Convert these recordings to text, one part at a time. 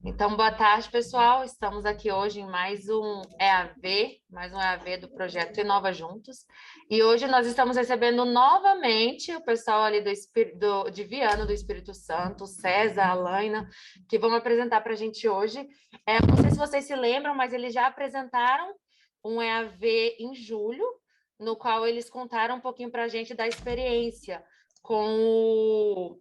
Então, boa tarde, pessoal. Estamos aqui hoje em mais um EAV do projeto Inova Juntos. E hoje nós estamos recebendo novamente o pessoal ali de Viana, do Espírito Santo, o César, a Alaina, que vão apresentar para a gente hoje. Não sei se vocês se lembram, mas eles já apresentaram um EAV em julho, no qual eles contaram um pouquinho para a gente da experiência com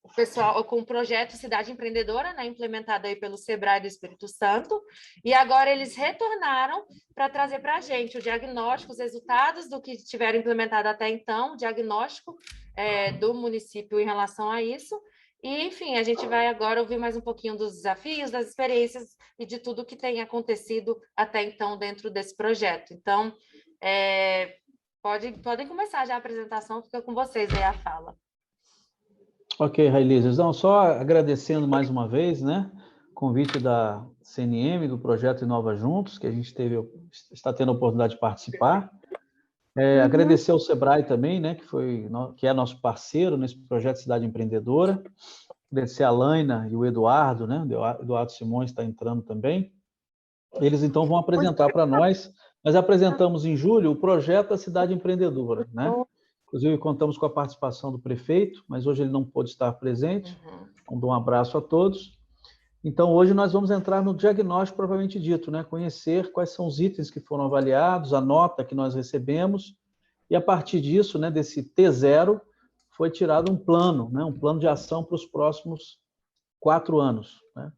o pessoal com o projeto Cidade Empreendedora, né, implementado aí pelo Sebrae do Espírito Santo, e agora eles retornaram para trazer para a gente o diagnóstico, os resultados do que tiveram implementado até então, o diagnóstico do município em relação a isso, e, enfim, a gente vai agora ouvir mais um pouquinho dos desafios, das experiências e de tudo que tem acontecido até então dentro desse projeto. Então, podem começar já a apresentação, fica com vocês aí a fala. Ok, Railisa. Então, só agradecendo mais uma vez, né, o convite da CNM, do projeto Inova Juntos, que a gente está tendo a oportunidade de participar. Agradecer ao Sebrae também, né, que é nosso parceiro nesse projeto Cidade Empreendedora. Agradecer a Alaina e o Eduardo, né, o Eduardo Simões está entrando também. Eles, então, vão apresentar para nós. Nós apresentamos em julho o projeto da Cidade Empreendedora, né? Inclusive, contamos com a participação do prefeito, mas hoje ele não pôde estar presente. Então, dou um abraço a todos. Então, hoje nós vamos entrar no diagnóstico propriamente dito, né? Conhecer quais são os itens que foram avaliados, a nota que nós recebemos, e a partir disso, né, desse T0, foi tirado um plano, né? Um plano de ação para os próximos 4 anos, né?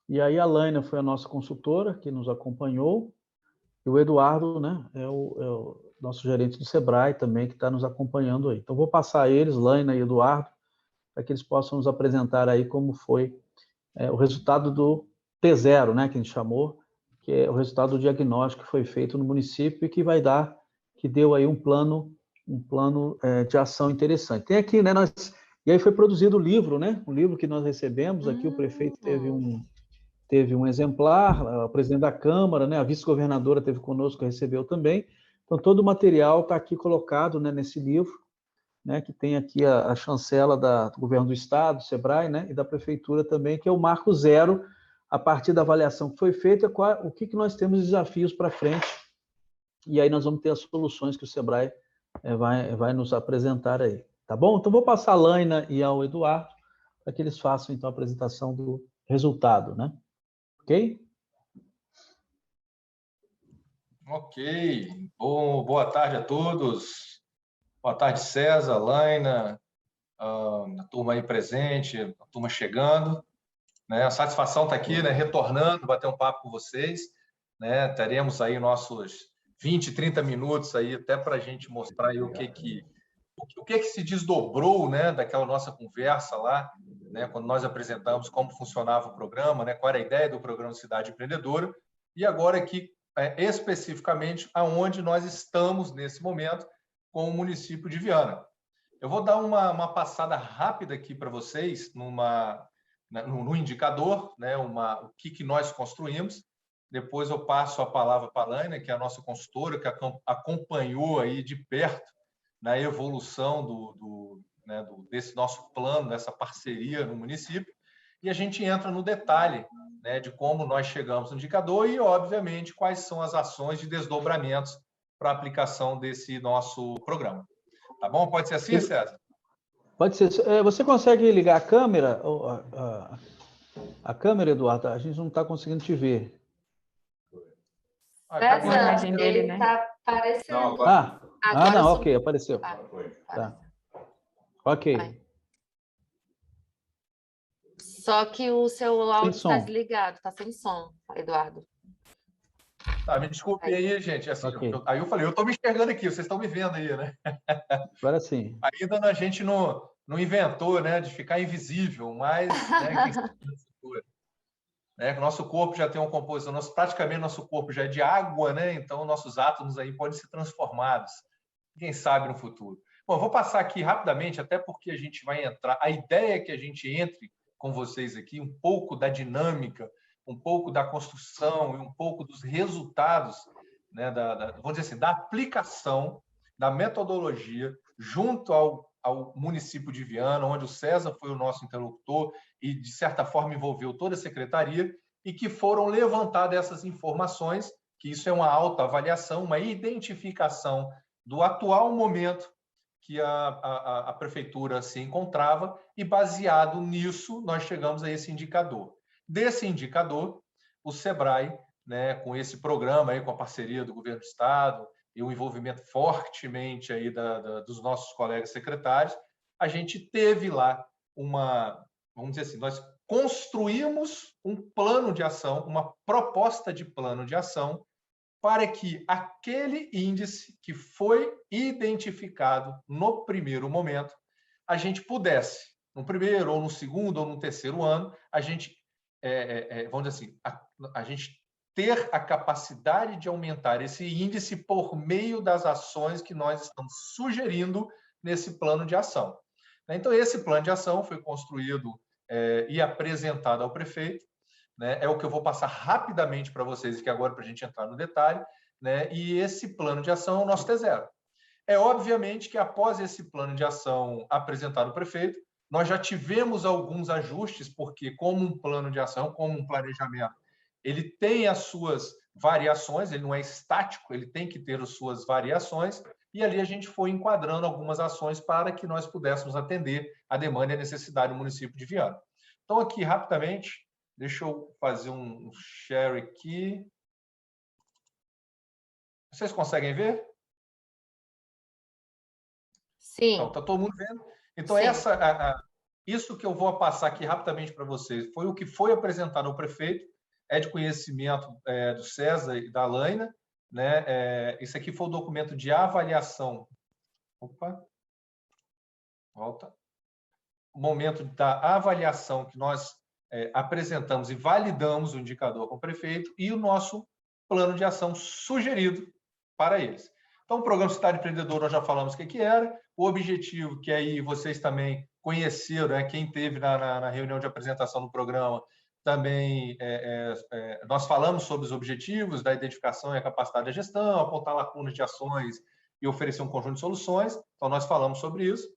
E aí a Laina foi a nossa consultora, que nos acompanhou, e o Eduardo, né, é o nosso gerente do Sebrae também, que está nos acompanhando aí. Então, vou passar a eles, Laina e Eduardo, para que eles possam nos apresentar aí como foi o resultado do T0, né, que a gente chamou, que é o resultado do diagnóstico que foi feito no município e que deu aí um plano de ação interessante. Tem aqui, né, e aí foi produzido o livro, né, um livro que nós recebemos aqui, o prefeito teve um exemplar, o presidente da Câmara, né, a vice-governadora esteve conosco, recebeu também. Então, todo o material está aqui colocado, né, nesse livro, né, que tem aqui a chancela do Governo do Estado, do Sebrae, né, e da Prefeitura também, que é o Marco Zero, a partir da avaliação que foi feita, o que nós temos de desafios para frente, e aí nós vamos ter as soluções que o Sebrae vai nos apresentar aí. Tá bom? Então, vou passar a Laina e ao Eduardo, para que eles façam, então, a apresentação do resultado, né? Ok? Ok. Boa tarde a todos. Boa tarde, César, Laina, a turma aí presente, a turma chegando. Né? A satisfação está aqui, né? Retornando, bater um papo com vocês. Né? Teremos aí nossos 20, 30 minutos aí até para a gente mostrar aí o que se desdobrou, né, daquela nossa conversa lá, né, quando nós apresentamos como funcionava o programa, né, qual era a ideia do programa Cidade Empreendedora, e agora aqui, especificamente, aonde nós estamos nesse momento com o município de Viana. Eu vou dar uma passada rápida aqui para vocês no indicador, né, o que nós construímos. Depois eu passo a palavra para a Laina, que é a nossa consultora, que acompanhou aí de perto na evolução desse nosso plano, dessa parceria no município, e a gente entra no detalhe, né, de como nós chegamos no indicador e, obviamente, quais são as ações de desdobramentos para a aplicação desse nosso programa. Tá bom? Pode ser assim, César? Pode ser. Você consegue ligar a câmera? A câmera, Eduardo? A gente não está conseguindo te ver. A imagem dele, né? Está aparecendo. Não, ok, apareceu. Tá. Ok. Vai. Só que o seu áudio está desligado, está sem som, Eduardo. Tá, me desculpe aí, gente. Assim, okay. Aí eu falei, eu estou me enxergando aqui, vocês estão me vendo aí, né? Agora sim. Ainda a gente não inventou, né, de ficar invisível, mas o nosso corpo já tem uma composição, praticamente nosso corpo já é de água, né? Então nossos átomos aí podem ser transformados. Quem sabe no futuro. Bom, vou passar aqui rapidamente, até porque a gente vai entrar. A ideia é que a gente entre com vocês aqui um pouco da dinâmica, um pouco da construção e um pouco dos resultados, né, vamos dizer assim, da aplicação da metodologia junto ao município de Viana, onde o César foi o nosso interlocutor e, de certa forma, envolveu toda a secretaria, e que foram levantadas essas informações, que isso é uma autoavaliação, uma identificação do atual momento que a prefeitura se encontrava, e baseado nisso, nós chegamos a esse indicador. Desse indicador, o SEBRAE, né, com esse programa, aí, com a parceria do governo do Estado e o envolvimento fortemente aí dos nossos colegas secretários, a gente teve lá vamos dizer assim, nós construímos um plano de ação, uma proposta de plano de ação, para que aquele índice que foi identificado no primeiro momento, a gente pudesse, no primeiro, ou no segundo, ou no terceiro ano, a gente, vamos dizer assim, a gente ter a capacidade de aumentar esse índice por meio das ações que nós estamos sugerindo nesse plano de ação. Então, esse plano de ação foi construído e apresentado ao prefeito, né? É o que eu vou passar rapidamente para vocês aqui agora, para a gente entrar no detalhe, né? E esse plano de ação é o nosso T0. É obviamente que após esse plano de ação apresentado ao prefeito, nós já tivemos alguns ajustes, porque como um plano de ação, como um planejamento, ele tem as suas variações, ele não é estático, ele tem que ter as suas variações, e ali a gente foi enquadrando algumas ações para que nós pudéssemos atender a demanda e a necessidade do município de Viana. Então, aqui, rapidamente, deixa eu fazer um share aqui. Vocês conseguem ver? Sim. Então, está todo mundo vendo? Então, Sim. Isso que eu vou passar aqui rapidamente para vocês foi o que foi apresentado ao prefeito, é de conhecimento do César e da Laina, né? Isso aqui foi o documento de avaliação. Opa! Volta. O momento da avaliação que nós apresentamos e validamos o indicador com o prefeito e o nosso plano de ação sugerido para eles. Então, o Programa Cidade Empreendedora, nós já falamos o que era, o objetivo, que aí vocês também conheceram, né? Quem teve na reunião de apresentação do programa, também nós falamos sobre os objetivos da identificação e a capacidade da gestão, apontar lacunas de ações e oferecer um conjunto de soluções. Então, nós falamos sobre isso.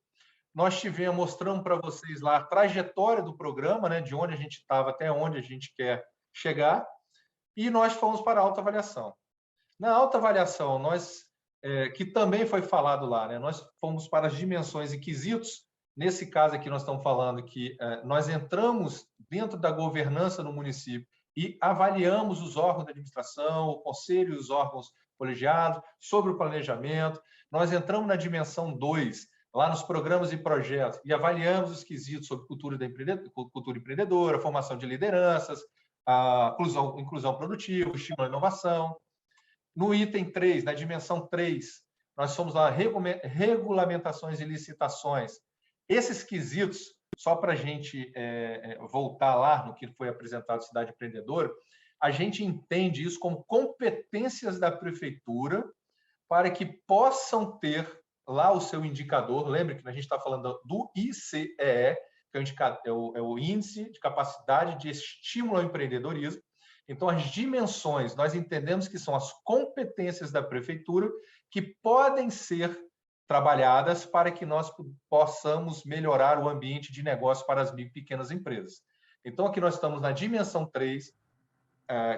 Nós mostramos para vocês lá a trajetória do programa, né, de onde a gente estava até onde a gente quer chegar, e nós fomos para a autoavaliação. Na autoavaliação, que também foi falado lá, né, nós fomos para as dimensões e quesitos. Nesse caso aqui, nós estamos falando que nós entramos dentro da governança no município e avaliamos os órgãos da administração, o conselho e os órgãos colegiados, sobre o planejamento. Nós entramos na dimensão 2, lá nos programas e projetos, e avaliamos os quesitos sobre cultura empreendedora, formação de lideranças, a inclusão produtiva, estímulo à inovação. No item 3, na dimensão 3, nós fomos lá regulamentações e licitações. Esses quesitos, só para a gente voltar lá no que foi apresentado Cidade Empreendedora, a gente entende isso como competências da prefeitura para que possam ter lá o seu indicador. Lembre que a gente está falando do ICEE, que é o Índice de Capacidade de Estímulo ao Empreendedorismo. Então, as dimensões, nós entendemos que são as competências da prefeitura que podem ser trabalhadas para que nós possamos melhorar o ambiente de negócio para as micro e pequenas empresas. Então, aqui nós estamos na dimensão 3,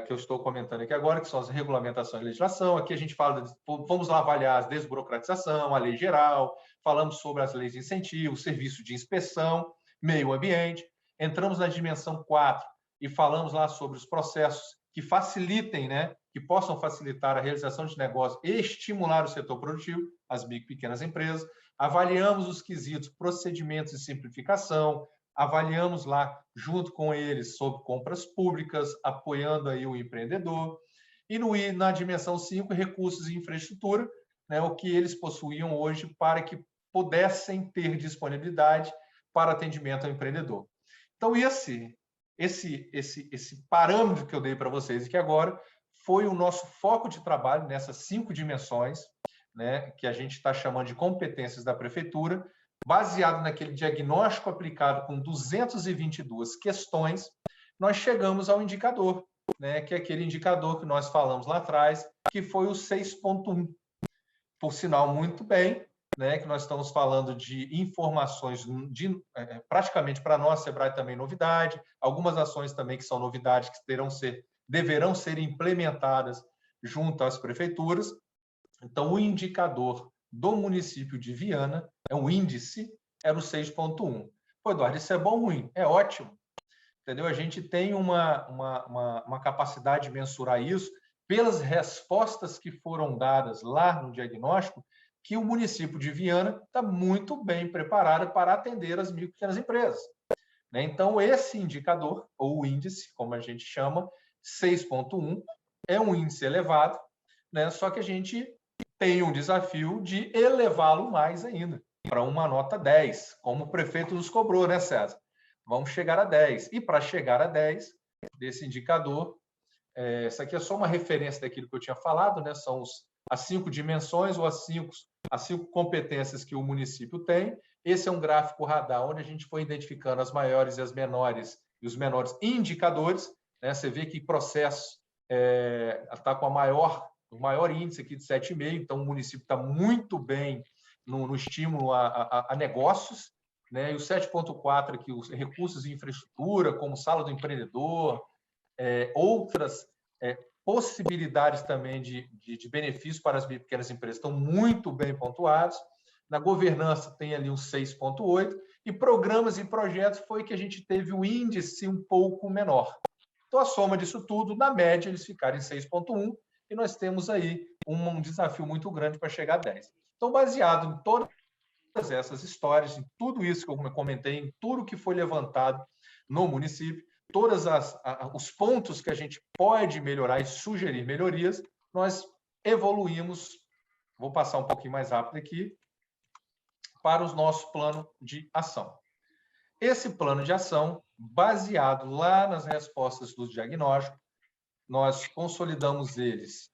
que eu estou comentando aqui agora, que são as regulamentações e legislação. Aqui a gente fala, vamos lá avaliar a desburocratização, a lei geral, falamos sobre as leis de incentivo, serviço de inspeção, meio ambiente. Entramos na dimensão 4 e falamos lá sobre os processos que facilitem, né, que possam facilitar a realização de negócios e estimular o setor produtivo, as micro e pequenas empresas. Avaliamos os quesitos, procedimentos de simplificação, avaliamos lá, junto com eles, sobre compras públicas, apoiando aí o empreendedor. E na dimensão 5, recursos e infraestrutura, né, o que eles possuíam hoje para que pudessem ter disponibilidade para atendimento ao empreendedor. Então, esse parâmetro que eu dei para vocês aqui agora foi o nosso foco de trabalho nessas 5 dimensões, né, que a gente está chamando de competências da prefeitura, baseado naquele diagnóstico aplicado com 222 questões, nós chegamos ao indicador, né, que é aquele indicador que nós falamos lá atrás, que foi o 6.1. Por sinal, muito bem, né, que nós estamos falando de informações praticamente para nós, Sebrae também novidade, algumas ações também que são novidades que deverão ser implementadas junto às prefeituras. Então, o indicador do município de Viana, um índice, era o 6,1. Pô, Eduardo, isso é bom ou ruim? É ótimo. Entendeu? A gente tem uma capacidade de mensurar isso pelas respostas que foram dadas lá no diagnóstico, que o município de Viana está muito bem preparado para atender as micro e pequenas empresas. Então, esse indicador, ou índice, como a gente chama, 6,1, é um índice elevado, né? Só que a gente tem um desafio de elevá-lo mais ainda, para uma nota 10, como o prefeito nos cobrou, né, César? Vamos chegar a 10. E para chegar a 10 desse indicador, essa aqui é só uma referência daquilo que eu tinha falado, né? São as 5 dimensões ou as 5 competências que o município tem. Esse é um gráfico radar, onde a gente foi identificando as maiores e as menores, e os menores indicadores, né? Você vê que processo está com o maior índice aqui de 7,5, então o município está muito bem no estímulo a negócios, né? E o 7,4 aqui, os recursos de infraestrutura, como sala do empreendedor, outras possibilidades também de benefício para as pequenas empresas estão muito bem pontuados. Na governança tem ali um 6,8, e programas e projetos foi que a gente teve o índice um pouco menor. Então, a soma disso tudo, na média, eles ficaram em 6,1, e nós temos aí um desafio muito grande para chegar a 10. Então, baseado em todas essas histórias, em tudo isso que eu comentei, em tudo que foi levantado no município, todos os pontos que a gente pode melhorar e sugerir melhorias, nós evoluímos, vou passar um pouquinho mais rápido aqui, para o nosso plano de ação. Esse plano de ação, baseado lá nas respostas do diagnóstico, nós consolidamos eles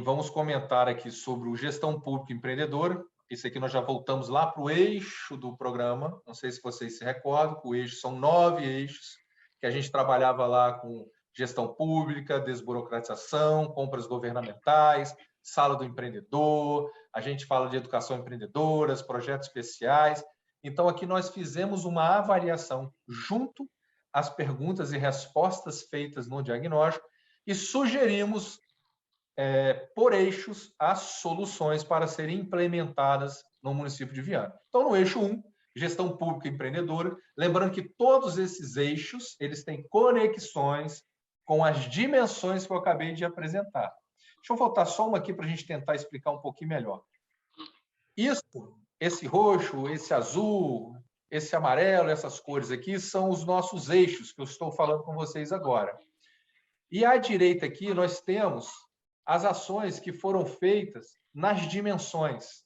vamos comentar aqui sobre o gestão pública empreendedora. Esse aqui nós já voltamos lá para o eixo do programa. Não sei se vocês se recordam, que o eixo são 9 eixos, que a gente trabalhava lá com gestão pública, desburocratização, compras governamentais, sala do empreendedor, a gente fala de educação empreendedora, projetos especiais. Então, aqui nós fizemos uma avaliação junto às perguntas e respostas feitas no diagnóstico e sugerimos por eixos as soluções para serem implementadas no município de Viana. Então, no eixo 1, gestão pública empreendedora, lembrando que todos esses eixos, eles têm conexões com as dimensões que eu acabei de apresentar. Deixa eu voltar só uma aqui para a gente tentar explicar um pouquinho melhor. Esse roxo, esse azul, esse amarelo, essas cores aqui, são os nossos eixos que eu estou falando com vocês agora. E à direita aqui, nós temos as ações que foram feitas nas dimensões.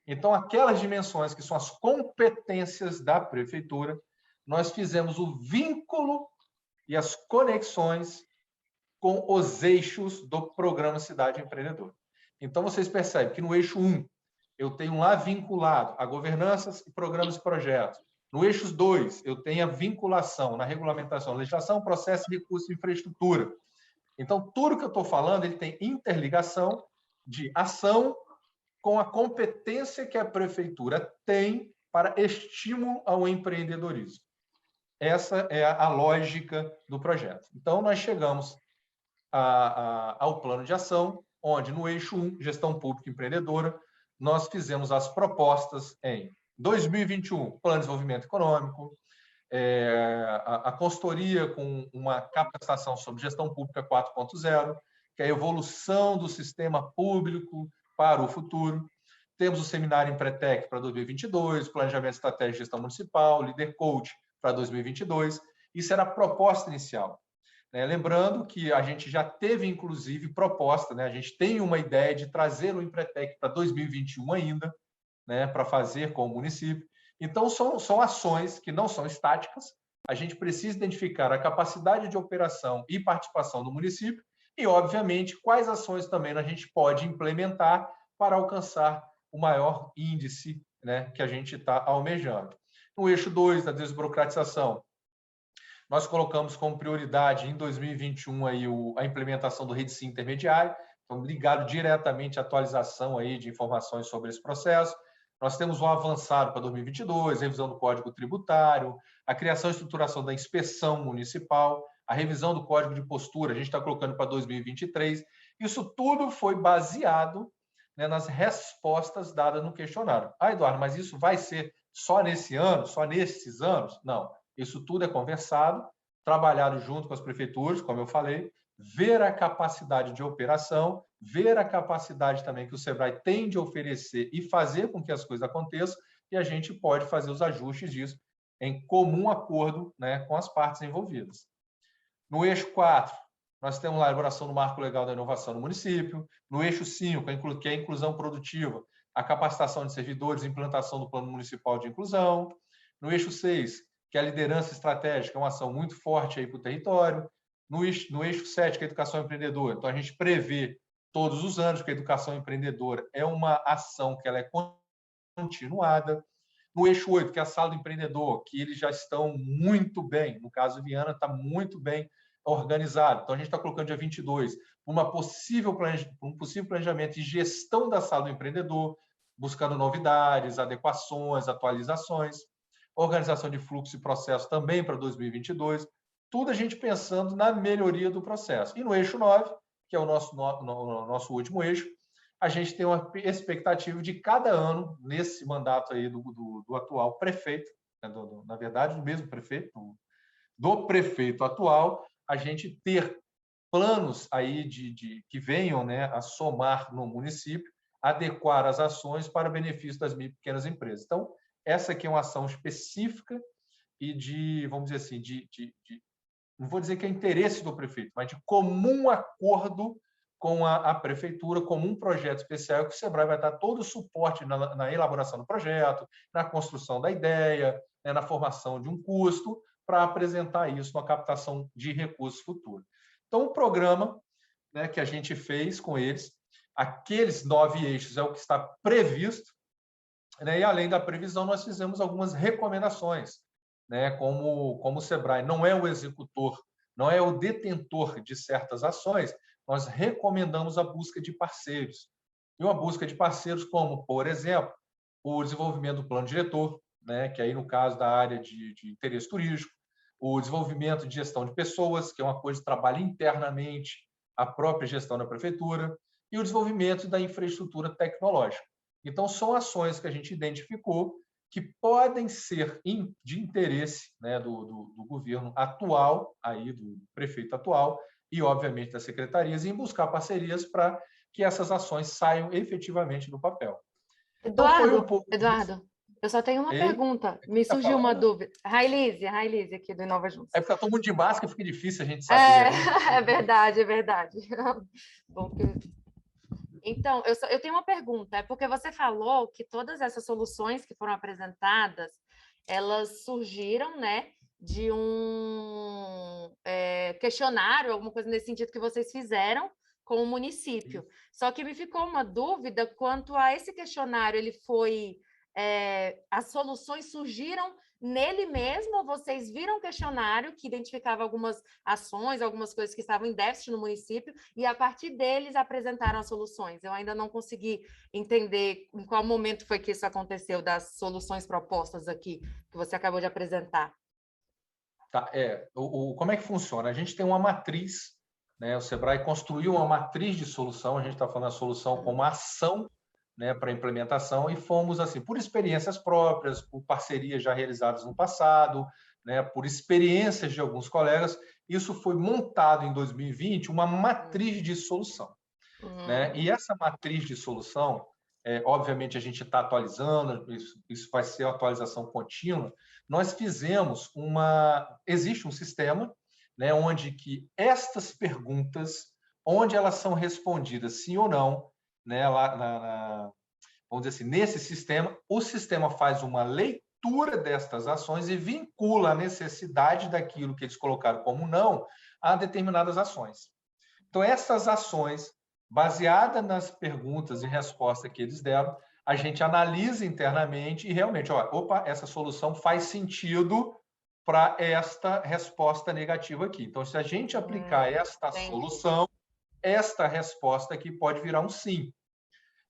Então, aquelas dimensões que são as competências da prefeitura, nós fizemos o vínculo e as conexões com os eixos do programa Cidade Empreendedora. Então, vocês percebem que no eixo 1, eu tenho lá vinculado a governanças e programas e projetos. No eixo 2, eu tenho a vinculação na regulamentação, legislação, processo, recurso e infraestrutura. Então, tudo que eu estou falando, ele tem interligação de ação com a competência que a prefeitura tem para estímulo ao empreendedorismo. Essa é a lógica do projeto. Então, nós chegamos ao plano de ação, onde no eixo 1, gestão pública empreendedora, nós fizemos as propostas em 2021, plano de desenvolvimento econômico, a consultoria com uma capacitação sobre gestão pública 4.0, que é a evolução do sistema público para o futuro. Temos o seminário Empretec para 2022, planejamento estratégico de gestão municipal, Líder Coach para 2022. Isso era a proposta inicial. Lembrando que a gente já teve, inclusive, proposta, a gente tem uma ideia de trazer o Empretec para 2021 ainda, para fazer com o município. Então, são ações que não são estáticas, a gente precisa identificar a capacidade de operação e participação do município e, obviamente, quais ações também a gente pode implementar para alcançar o maior índice que a gente está almejando. No eixo 2, da desburocratização, nós colocamos como prioridade em 2021 aí a implementação do Rede Sim intermediário, Então, ligado diretamente à atualização aí de informações sobre esse processo. Nós temos um avançado para 2022, revisão do Código Tributário, a criação e estruturação da inspeção municipal, a revisão do Código de Postura, a gente está colocando para 2023. Isso tudo foi baseado, né, nas respostas dadas no questionário. Eduardo, mas isso vai ser só nesse ano, só nesses anos? Não. Isso tudo é conversado, trabalhado junto com as prefeituras, como eu falei, ver a capacidade de operação, ver a capacidade também que o SEBRAE tem de oferecer e fazer com que as coisas aconteçam, e a gente pode fazer os ajustes disso em comum acordo, né, com as partes envolvidas. No eixo 4, nós temos lá a elaboração do marco legal da inovação no município. No eixo 5, que é a inclusão produtiva, a capacitação de servidores, implantação do plano municipal de inclusão. No eixo 6, que é a liderança estratégica, é uma ação muito forte aí para o território. No eixo 7, que é a educação empreendedora. Então, a gente prevê todos os anos que a educação empreendedora é uma ação que ela é continuada. No eixo 8, que é a sala do empreendedor, que eles já estão muito bem, no caso Viana está muito bem organizado. Então, a gente está colocando dia 22 um possível planejamento e gestão da sala do empreendedor, buscando novidades, adequações, atualizações, organização de fluxo e processo também para 2022, tudo a gente pensando na melhoria do processo. E no eixo 9, que é o nosso último eixo, a gente tem uma expectativa de cada ano, nesse mandato aí do atual prefeito, né, na verdade, do mesmo prefeito, do prefeito atual, a gente ter planos aí que venham, né, a somar no município, adequar as ações para benefício das micro e pequenas empresas. Então, essa aqui é uma ação específica e vamos dizer assim, não vou dizer que é interesse do prefeito, mas de comum acordo com a prefeitura, como um projeto especial que o SEBRAE vai dar todo o suporte na elaboração do projeto, na construção da ideia, né, na formação de um custo, para apresentar isso na captação de recursos futuros. Então, o programa, né, que a gente fez com eles, aqueles 9 eixos é o que está previsto, né, e além da previsão, nós fizemos algumas recomendações, né, como o SEBRAE não é o executor, não é o detentor de certas ações, nós recomendamos a busca de parceiros. E uma busca de parceiros como, por exemplo, o desenvolvimento do plano diretor, né, que aí no caso da área de interesse turístico, o desenvolvimento de gestão de pessoas, que é uma coisa que trabalha internamente a própria gestão da prefeitura, e o desenvolvimento da infraestrutura tecnológica. Então, são ações que a gente identificou que podem ser de interesse, né, do governo atual, aí do prefeito atual, e, obviamente, das secretarias, em buscar parcerias para que essas ações saiam efetivamente do papel. Eduardo, eu só tenho uma pergunta. Me surgiu uma dúvida. Railise aqui do Inova Juntos. É porque todo mundo de máscara, fica difícil a gente saber. É verdade, é verdade. Bom, então, eu tenho uma pergunta. É porque você falou que todas essas soluções que foram apresentadas, elas surgiram, né, de um questionário, alguma coisa nesse sentido que vocês fizeram com o município. Só que me ficou uma dúvida quanto a esse questionário, ele foi... as soluções surgiram nele mesmo, ou vocês viram um questionário que identificava algumas ações, algumas coisas que estavam em déficit no município, e a partir deles apresentaram as soluções? Eu ainda não consegui entender em qual momento foi que isso aconteceu, das soluções propostas aqui, que você acabou de apresentar. Tá, como é que funciona? A gente tem uma matriz, né? O SEBRAE construiu uma matriz de solução, a gente está falando da solução como ação, né, para implementação, e fomos, assim, por experiências próprias, por parcerias já realizadas no passado, né, por experiências de alguns colegas, isso foi montado em 2020, uma matriz de solução. Né? E essa matriz de solução, obviamente, a gente está atualizando, isso vai ser uma atualização contínua. Nós fizemos existe um sistema, né, onde que estas perguntas, onde elas são respondidas sim ou não, né, vamos dizer assim, nesse sistema, o sistema faz uma leitura destas ações e vincula a necessidade daquilo que eles colocaram como não a determinadas ações. Então, essas ações, baseadas nas perguntas e respostas que eles deram, a gente analisa internamente e realmente, essa solução faz sentido para esta resposta negativa aqui. Então, se a gente aplicar esta solução, esta resposta aqui pode virar um sim.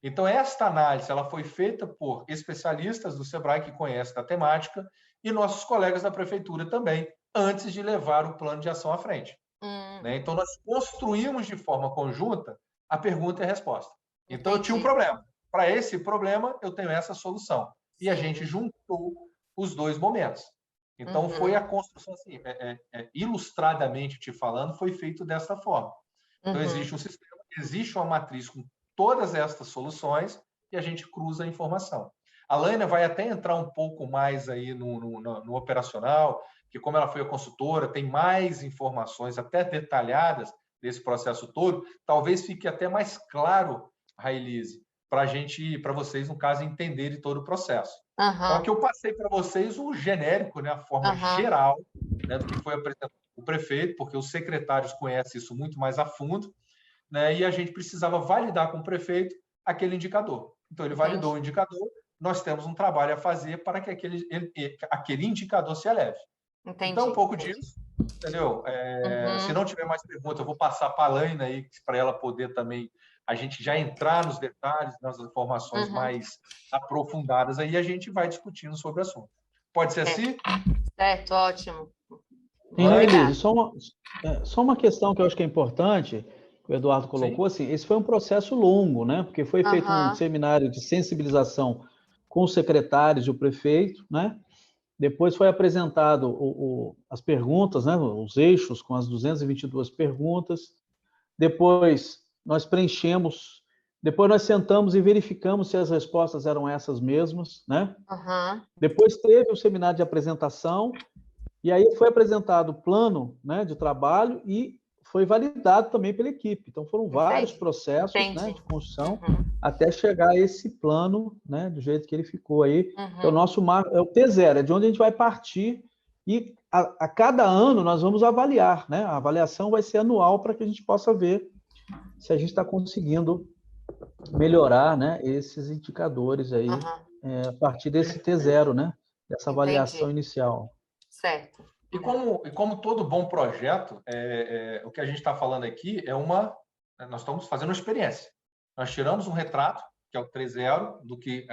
Então, esta análise ela foi feita por especialistas do SEBRAE que conhecem da temática e nossos colegas da prefeitura também, antes de levar o plano de ação à frente. Né? Então, nós construímos de forma conjunta a pergunta e a resposta. Então, eu tinha um problema. Para esse problema, eu tenho essa solução. E a gente juntou os dois momentos. Então, foi a construção, assim, ilustradamente te falando, foi feito dessa forma. Então, existe um sistema, existe uma matriz com todas estas soluções e a gente cruza a informação. A Laina vai até entrar um pouco mais aí no operacional, que como ela foi a consultora, tem mais informações até detalhadas desse processo todo, talvez fique até mais claro, Railise, para vocês, no caso, entenderem todo o processo. Então, aqui eu passei para vocês o genérico, né, a forma geral, né, do que foi apresentado o prefeito, porque os secretários conhecem isso muito mais a fundo, né, e a gente precisava validar com o prefeito aquele indicador. Então, ele validou o indicador, nós temos um trabalho a fazer para que aquele indicador se eleve. Então, um pouco disso, entendeu? Se não tiver mais pergunta, eu vou passar para a Laina aí, para ela poder também a gente já entrar nos detalhes, nas informações mais aprofundadas, aí a gente vai discutindo sobre o assunto. Pode ser assim? Certo, ótimo. Elise, só uma questão que eu acho que é importante, que o Eduardo colocou, assim, esse foi um processo longo, né? Porque foi feito um seminário de sensibilização com os secretários e o prefeito, né? Depois foi apresentado as perguntas, né? Os eixos com as 222 perguntas. Depois nós preenchemos, depois nós sentamos e verificamos se as respostas eram essas mesmas, né? Depois teve o seminário de apresentação, e aí foi apresentado o plano, né, de trabalho e foi validado também pela equipe. Então foram vários processos, né, de construção até chegar a esse plano, né, do jeito que ele ficou aí. Que é o nosso é o T0, é de onde a gente vai partir e a cada ano nós vamos avaliar, né? A avaliação vai ser anual para que a gente possa ver se a gente está conseguindo melhorar, né, esses indicadores aí a partir desse T0, né, dessa avaliação inicial. Certo. E como todo bom projeto, o que a gente está falando aqui nós estamos fazendo uma experiência. Nós tiramos um retrato, que é o 3.0, do que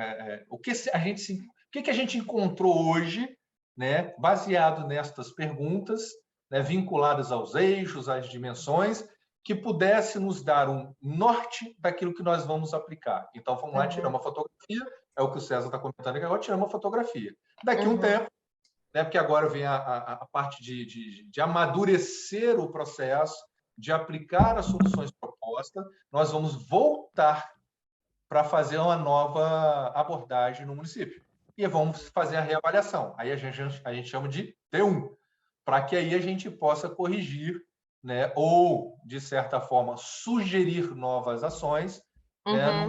o que a gente encontrou hoje, né, baseado nestas perguntas, né, vinculadas aos eixos, às dimensões, que pudesse nos dar um norte daquilo que nós vamos aplicar. Então, vamos lá, tirar uma fotografia, é o que o César está comentando aqui agora, tiramos uma fotografia. Daqui a um tempo, né, porque agora vem a parte de amadurecer o processo, de aplicar as soluções propostas, nós vamos voltar para fazer uma nova abordagem no município. E vamos fazer a reavaliação. Aí a gente chama de T1, para que aí a gente possa corrigir, né, ou, de certa forma, sugerir novas ações, né,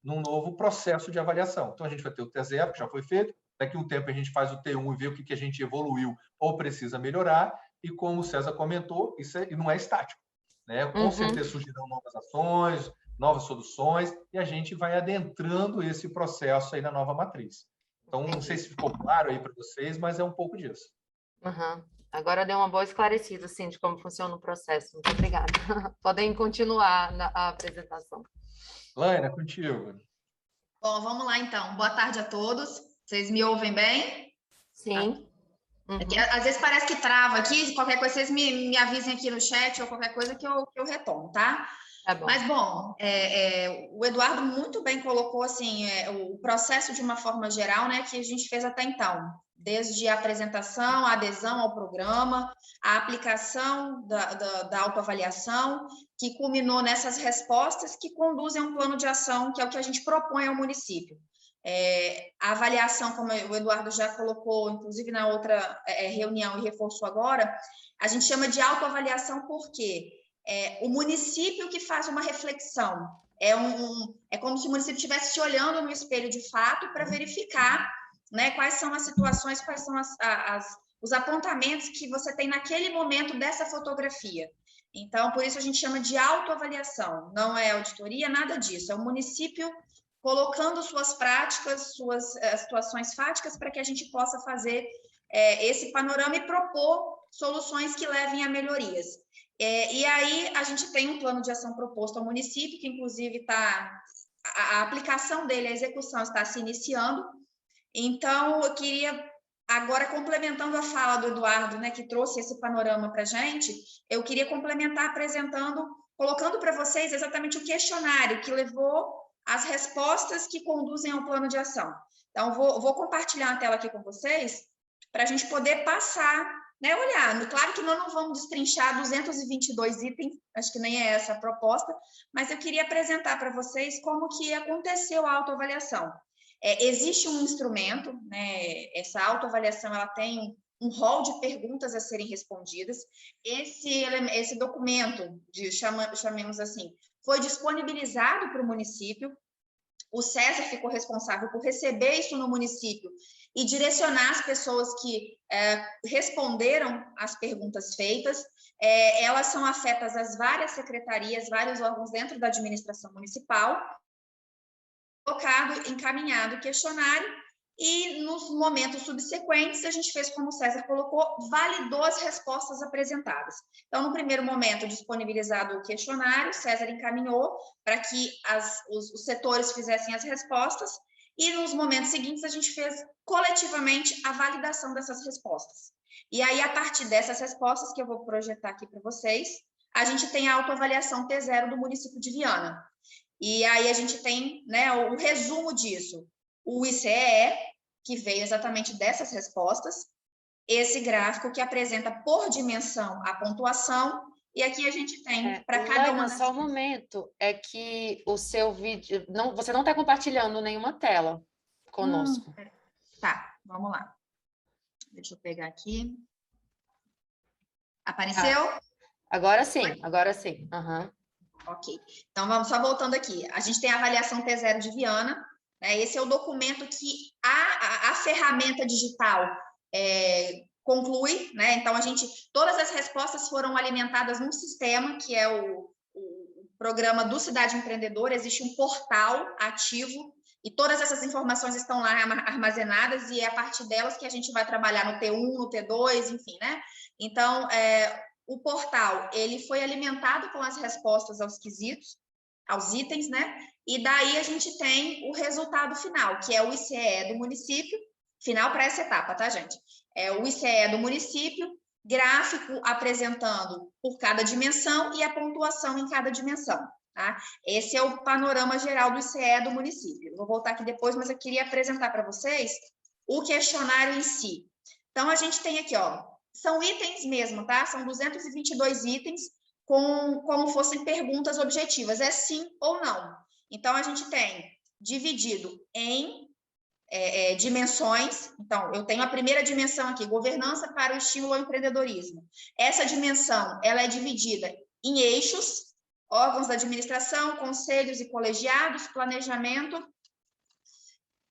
num novo processo de avaliação. Então, a gente vai ter o T0, que já foi feito, daqui a um tempo a gente faz o T1 e vê o que a gente evoluiu ou precisa melhorar, e como o César comentou, isso não é estático, né? Com certeza surgirão novas ações, novas soluções, e a gente vai adentrando esse processo aí na nova matriz. Então, não sei se ficou claro aí para vocês, mas é um pouco disso. Agora deu uma boa esclarecida, assim, de como funciona o processo. Muito obrigada. Podem continuar a apresentação. Laina, contigo. Bom, vamos lá, então. Boa tarde a todos. Vocês me ouvem bem? Sim. Às vezes parece que trava aqui. Qualquer coisa, vocês me avisem aqui no chat ou qualquer coisa que eu retomo, tá? Tá bom. Mas, bom, o Eduardo muito bem colocou, assim, o processo de uma forma geral, né, que a gente fez até então. Desde a apresentação, a adesão ao programa, a aplicação da autoavaliação, que culminou nessas respostas que conduzem a um plano de ação, que é o que a gente propõe ao município. A avaliação, como o Eduardo já colocou, inclusive na outra reunião e reforçou agora, a gente chama de autoavaliação porque o município que faz uma reflexão. É como se o município estivesse se olhando no espelho de fato para verificar, né, quais são as situações, quais são os apontamentos que você tem naquele momento dessa fotografia. Então, por isso a gente chama de autoavaliação. Não é auditoria, nada disso. É o município colocando suas práticas, suas situações fáticas para que a gente possa fazer esse panorama e propor soluções que levem a melhorias. E aí a gente tem um plano de ação proposto ao município, que inclusive a aplicação dele, a execução está se iniciando. Então, eu queria, agora complementando a fala do Eduardo, né, que trouxe esse panorama para a gente, eu queria complementar apresentando, colocando para vocês exatamente o questionário que levou as respostas que conduzem ao plano de ação. Então, vou compartilhar a tela aqui com vocês, para a gente poder passar, né, olhar. Claro que nós não vamos destrinchar 222 itens, acho que nem é essa a proposta, mas eu queria apresentar para vocês como que aconteceu a autoavaliação. Existe um instrumento, né, essa autoavaliação ela tem um rol de perguntas a serem respondidas. Esse documento, chamemos assim, foi disponibilizado para o município. O César ficou responsável por receber isso no município e direcionar as pessoas que responderam às perguntas feitas. Elas são afetas às várias secretarias, vários órgãos dentro da administração municipal. Colocado, encaminhado o questionário e nos momentos subsequentes a gente fez como o César colocou, validou as respostas apresentadas. Então, no primeiro momento, disponibilizado o questionário, o César encaminhou para que os setores fizessem as respostas e nos momentos seguintes a gente fez coletivamente a validação dessas respostas. E aí, a partir dessas respostas que eu vou projetar aqui para vocês, a gente tem a autoavaliação T0 do município de Viana. E aí a gente tem, né, o resumo disso. O ICEE, que veio exatamente dessas respostas, esse gráfico que apresenta por dimensão a pontuação, e aqui a gente tem para cada uma... Só um momento, é que o seu vídeo... você não está compartilhando nenhuma tela conosco. Tá, vamos lá. Deixa eu pegar aqui. Apareceu? Agora sim, agora sim. Uhum. Ok, então vamos só voltando aqui. A gente tem a avaliação T0 de Viana, né? Esse é o documento que a ferramenta digital conclui, né? Então, todas as respostas foram alimentadas num sistema, que é o programa do Cidade Empreendedora. Existe um portal ativo e todas essas informações estão lá armazenadas e é a partir delas que a gente vai trabalhar no T1, no T2, enfim, né? Então, o portal, ele foi alimentado com as respostas aos quesitos, aos itens, né? E daí a gente tem o resultado final, que é o ICEE do município, final para essa etapa, tá, gente? É o ICEE do município, gráfico apresentando por cada dimensão e a pontuação em cada dimensão, tá? Esse é o panorama geral do ICEE do município. Vou voltar aqui depois, mas eu queria apresentar para vocês o questionário em si. Então, a gente tem aqui, ó, são itens mesmo, tá? São 222 itens como fossem perguntas objetivas, é sim ou não. Então, a gente tem dividido em dimensões. Então, eu tenho a primeira dimensão aqui, governança para o estímulo ao empreendedorismo. Essa dimensão, ela é dividida em eixos, órgãos da administração, conselhos e colegiados, planejamento.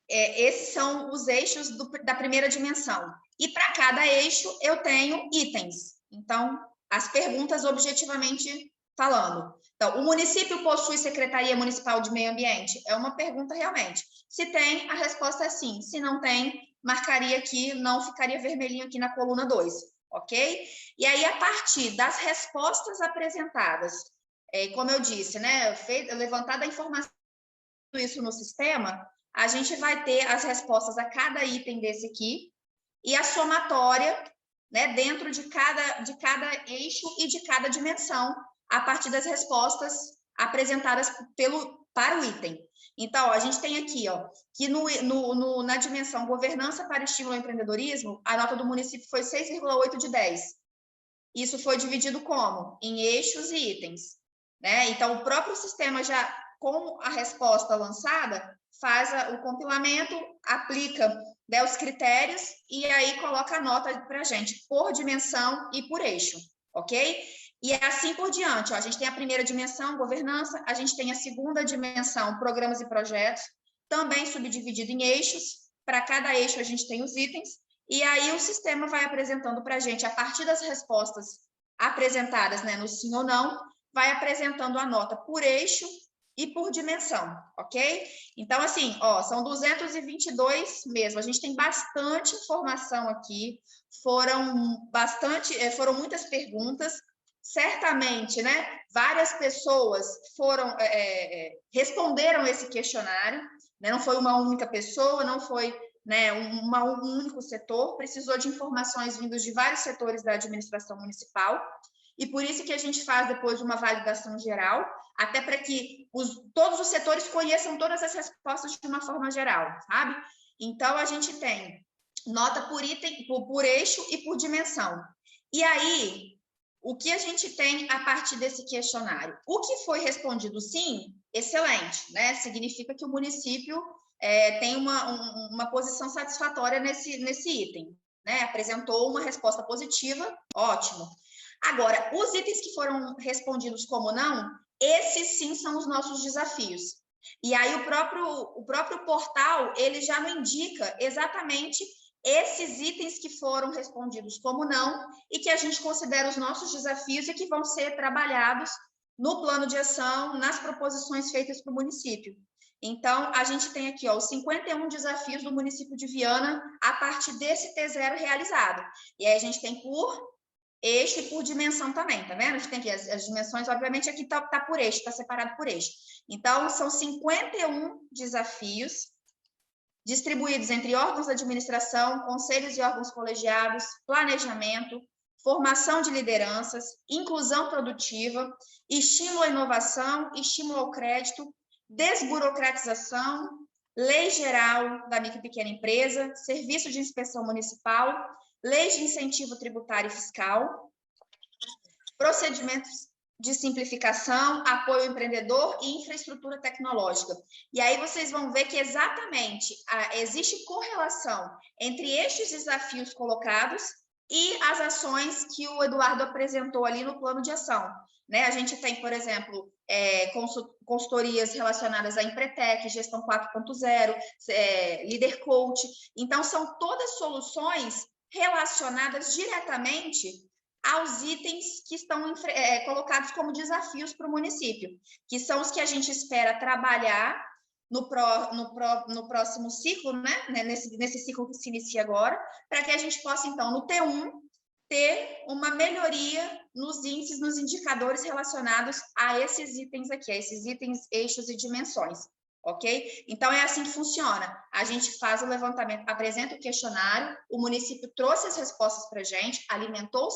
Esses são os eixos da primeira dimensão. E para cada eixo eu tenho itens. Então, as perguntas objetivamente falando. Então, o município possui Secretaria Municipal de Meio Ambiente? É uma pergunta realmente. Se tem, a resposta é sim. Se não tem, marcaria aqui, não ficaria vermelhinho aqui na coluna 2, ok? E aí, a partir das respostas apresentadas, como eu disse, né, levantada a informação isso no sistema, a gente vai ter as respostas a cada item desse aqui e a somatória, né, dentro de cada eixo e de cada dimensão, a partir das respostas apresentadas para o item. Então, ó, a gente tem aqui, ó, que na dimensão governança para estímulo ao empreendedorismo, a nota do município foi 6,8 de 10. Isso foi dividido como? Em eixos e itens, né? Então, o próprio sistema já, com a resposta lançada, faz o compilamento, aplica, né, os critérios e aí coloca a nota para a gente, por dimensão e por eixo, ok? E assim por diante, ó, a gente tem a primeira dimensão, governança, a gente tem a segunda dimensão, programas e projetos, também subdividido em eixos, para cada eixo a gente tem os itens, e aí o sistema vai apresentando para a gente, a partir das respostas apresentadas, né, no sim ou não, vai apresentando a nota por eixo e por dimensão, ok? Então, assim, ó, são 222 mesmo, a gente tem bastante informação aqui, foram muitas perguntas, certamente, né, várias pessoas responderam esse questionário, né, não foi uma única pessoa, não foi, né, um único setor, precisou de informações vindas de vários setores da administração municipal, e por isso que a gente faz depois uma validação geral, até para que todos os setores conheçam todas as respostas de uma forma geral, sabe? Então, a gente tem nota por item, por eixo e por dimensão. E aí, o que a gente tem a partir desse questionário? O que foi respondido sim, excelente, né? Significa que o município tem uma posição satisfatória nesse item, né? Apresentou uma resposta positiva, ótimo. Agora, os itens que foram respondidos como não, esses sim são os nossos desafios. E aí o próprio portal, ele já não indica exatamente esses itens que foram respondidos como não e que a gente considera os nossos desafios e que vão ser trabalhados no plano de ação, nas proposições feitas para o município. Então, a gente tem aqui os 51 desafios do município de Viana a partir desse T0 realizado. E aí a gente tem por eixo e por dimensão também, tá vendo? A gente tem aqui as dimensões, obviamente, aqui tá por eixo, está separado por eixo. Então, são 51 desafios distribuídos entre órgãos da administração, conselhos e órgãos colegiados, planejamento, formação de lideranças, inclusão produtiva, estímulo à inovação, estímulo ao crédito, desburocratização, lei geral da micro e pequena empresa, serviço de inspeção municipal, leis de incentivo tributário e fiscal, procedimentos de simplificação, apoio ao empreendedor e infraestrutura tecnológica. E aí vocês vão ver que exatamente existe correlação entre estes desafios colocados e as ações que o Eduardo apresentou ali no plano de ação. Né? A gente tem, por exemplo, consultorias relacionadas à Empretec, gestão 4.0, Líder Coach. Então, são todas soluções relacionadas diretamente aos itens que estão colocados como desafios para o município, que são os que a gente espera trabalhar no próximo ciclo, né? Nesse ciclo que se inicia agora, para que a gente possa, então, no T1, ter uma melhoria nos índices, nos indicadores relacionados a esses itens aqui, a esses itens, eixos e dimensões. Ok? Então, é assim que funciona. A gente faz o levantamento, apresenta o questionário, o município trouxe as respostas para a gente, alimentou o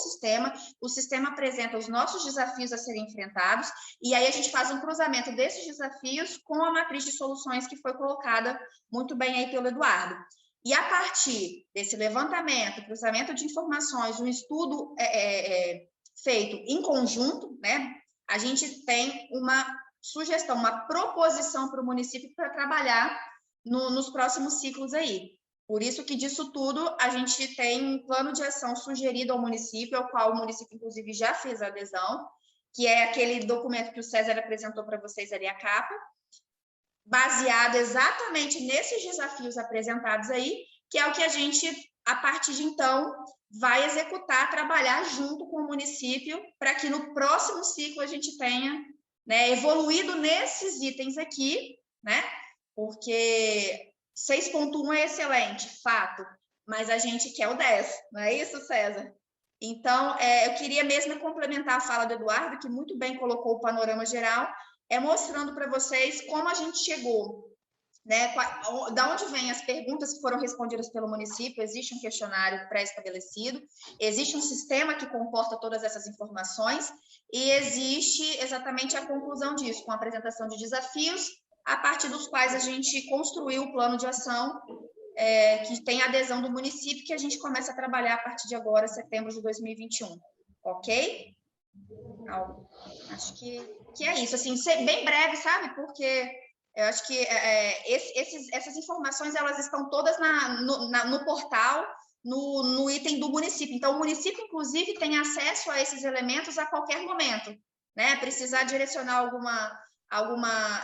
sistema apresenta os nossos desafios a serem enfrentados, e aí a gente faz um cruzamento desses desafios com a matriz de soluções que foi colocada muito bem aí pelo Eduardo. E a partir desse levantamento, cruzamento de informações, um estudo feito em conjunto, né? A gente tem uma sugestão, uma proposição para o município para trabalhar nos próximos ciclos aí. Por isso que disso tudo a gente tem um plano de ação sugerido ao município, ao qual o município, inclusive, já fez a adesão, que é aquele documento que o César apresentou para vocês ali, a capa, baseado exatamente nesses desafios apresentados aí, que é o que a gente, a partir de então, vai executar, trabalhar junto com o município, para que no próximo ciclo a gente tenha, né, evoluído nesses itens aqui, né? Porque 6.1 é excelente, fato, mas a gente quer o 10, não é isso, César? Então, eu queria mesmo complementar a fala do Eduardo, que muito bem colocou o panorama geral, mostrando para vocês como a gente chegou, né? Da onde vêm as perguntas que foram respondidas pelo município. Existe um questionário pré-estabelecido, existe um sistema que comporta todas essas informações e existe exatamente a conclusão disso, com a apresentação de desafios, a partir dos quais a gente construiu o plano de ação, que tem adesão do município, que a gente começa a trabalhar a partir de agora, setembro de 2021. Ok? Então, acho que é isso. Assim, bem breve, sabe? Porque eu acho que essas informações, elas estão todas no portal, no item do município. Então, o município, inclusive, tem acesso a esses elementos a qualquer momento, né? Precisar direcionar alguma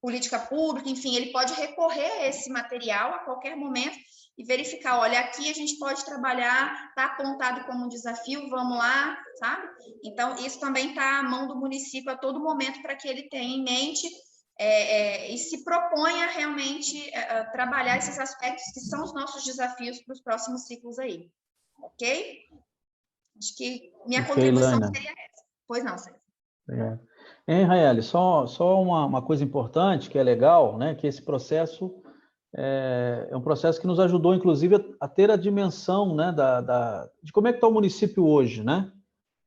política pública, enfim, ele pode recorrer a esse material a qualquer momento e verificar, olha, aqui a gente pode trabalhar, está apontado como um desafio, vamos lá, sabe? Então, isso também está à mão do município a todo momento para que ele tenha em mente e se proponha realmente trabalhar esses aspectos que são os nossos desafios para os próximos ciclos aí, ok? Acho que minha contribuição Laina. seria essa. Pois não, César. Raeli, só uma coisa importante que é legal, né? Que esse processo é um processo que nos ajudou, inclusive, a ter a dimensão, né, de como é que está o município hoje, né?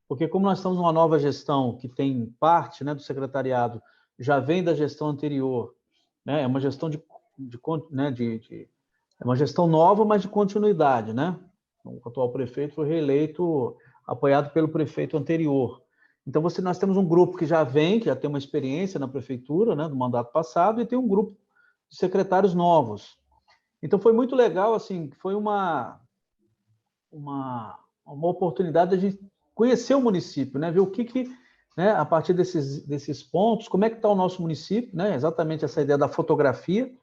Porque como nós estamos numa nova gestão que tem parte, né, do secretariado, já vem da gestão anterior, né? É uma gestão é uma gestão nova, mas de continuidade, né? O atual prefeito foi reeleito, apoiado pelo prefeito anterior. Então, nós temos um grupo que já tem uma experiência na prefeitura, né, do mandato passado, e tem um grupo de secretários novos. Então, foi muito legal, assim, foi uma oportunidade de a gente conhecer o município, né, ver o que né, a partir desses pontos, como é que está o nosso município, né, exatamente essa ideia da fotografia,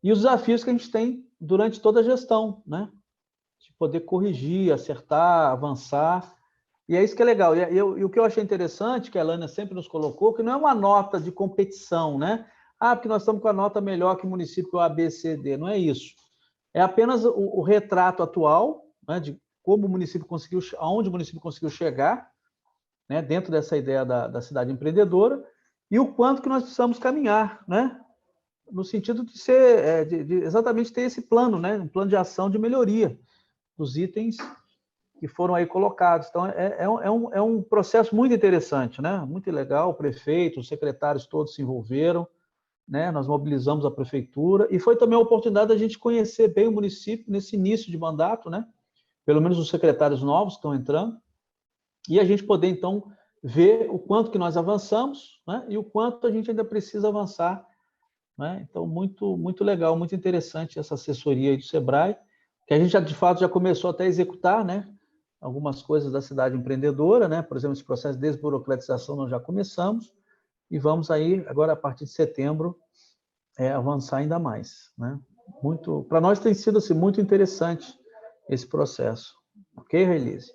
e os desafios que a gente tem durante toda a gestão, né, de poder corrigir, acertar, avançar. E é isso que é legal. E o que eu achei interessante, que a Laina sempre nos colocou, que não é uma nota de competição, né? Porque nós estamos com a nota melhor que o município A, B, C, D. Não é isso. É apenas o retrato atual, né, de como o município conseguiu, aonde o município conseguiu chegar, né, dentro dessa ideia da cidade empreendedora, e o quanto que nós precisamos caminhar, né? No sentido de ser, de exatamente ter esse plano, né? Um plano de ação de melhoria dos itens que foram aí colocados. Então, é um processo muito interessante, né? Muito legal, o prefeito, os secretários todos se envolveram, né? Nós mobilizamos a prefeitura, e foi também a oportunidade da gente conhecer bem o município nesse início de mandato, né? Pelo menos os secretários novos que estão entrando, e a gente poder, então, ver o quanto que nós avançamos, né? E o quanto a gente ainda precisa avançar, né? Então, muito legal, muito interessante essa assessoria aí do Sebrae, que a gente, de fato, já começou até a executar, né? Algumas coisas da cidade empreendedora, né? Por exemplo, esse processo de desburocratização nós já começamos, e vamos aí, agora, a partir de setembro, avançar ainda mais, né? Para nós tem sido assim, muito interessante esse processo. Ok, Railise?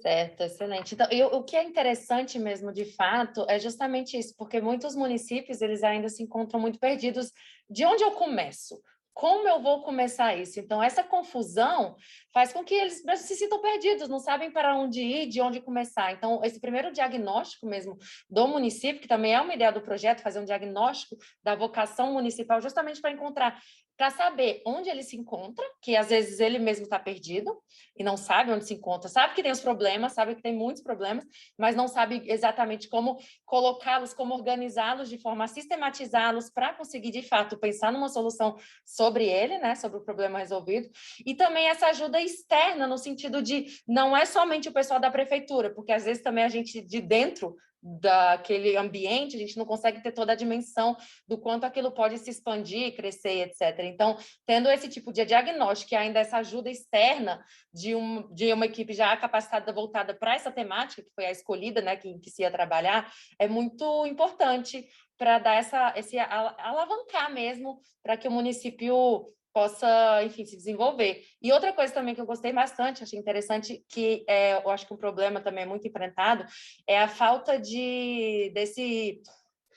Certo, excelente. Então, o que é interessante mesmo, de fato, é justamente isso, porque muitos municípios, eles ainda se encontram muito perdidos. De onde eu começo? Como eu vou começar isso? Então, essa confusão faz com que eles se sintam perdidos, não sabem para onde ir, de onde começar. Então, esse primeiro diagnóstico mesmo do município, que também é uma ideia do projeto, fazer um diagnóstico da vocação municipal, justamente para encontrar, para saber onde ele se encontra, que às vezes ele mesmo está perdido e não sabe onde se encontra, sabe que tem os problemas, sabe que tem muitos problemas, mas não sabe exatamente como colocá-los, como organizá-los de forma a sistematizá-los para conseguir, de fato, pensar numa solução sobre ele, né, sobre o problema resolvido. E também essa ajuda externa, no sentido de não é somente o pessoal da prefeitura, porque às vezes também a gente de dentro daquele ambiente, a gente não consegue ter toda a dimensão do quanto aquilo pode se expandir, crescer, etc. Então, tendo esse tipo de diagnóstico e ainda essa ajuda externa de uma equipe já capacitada, voltada para essa temática, que foi a escolhida, né, que se ia trabalhar, é muito importante para dar esse alavancar mesmo, para que o município possa, enfim, se desenvolver. E outra coisa também que eu gostei bastante, achei interessante, que eu acho que um problema também é muito enfrentado, é a falta desse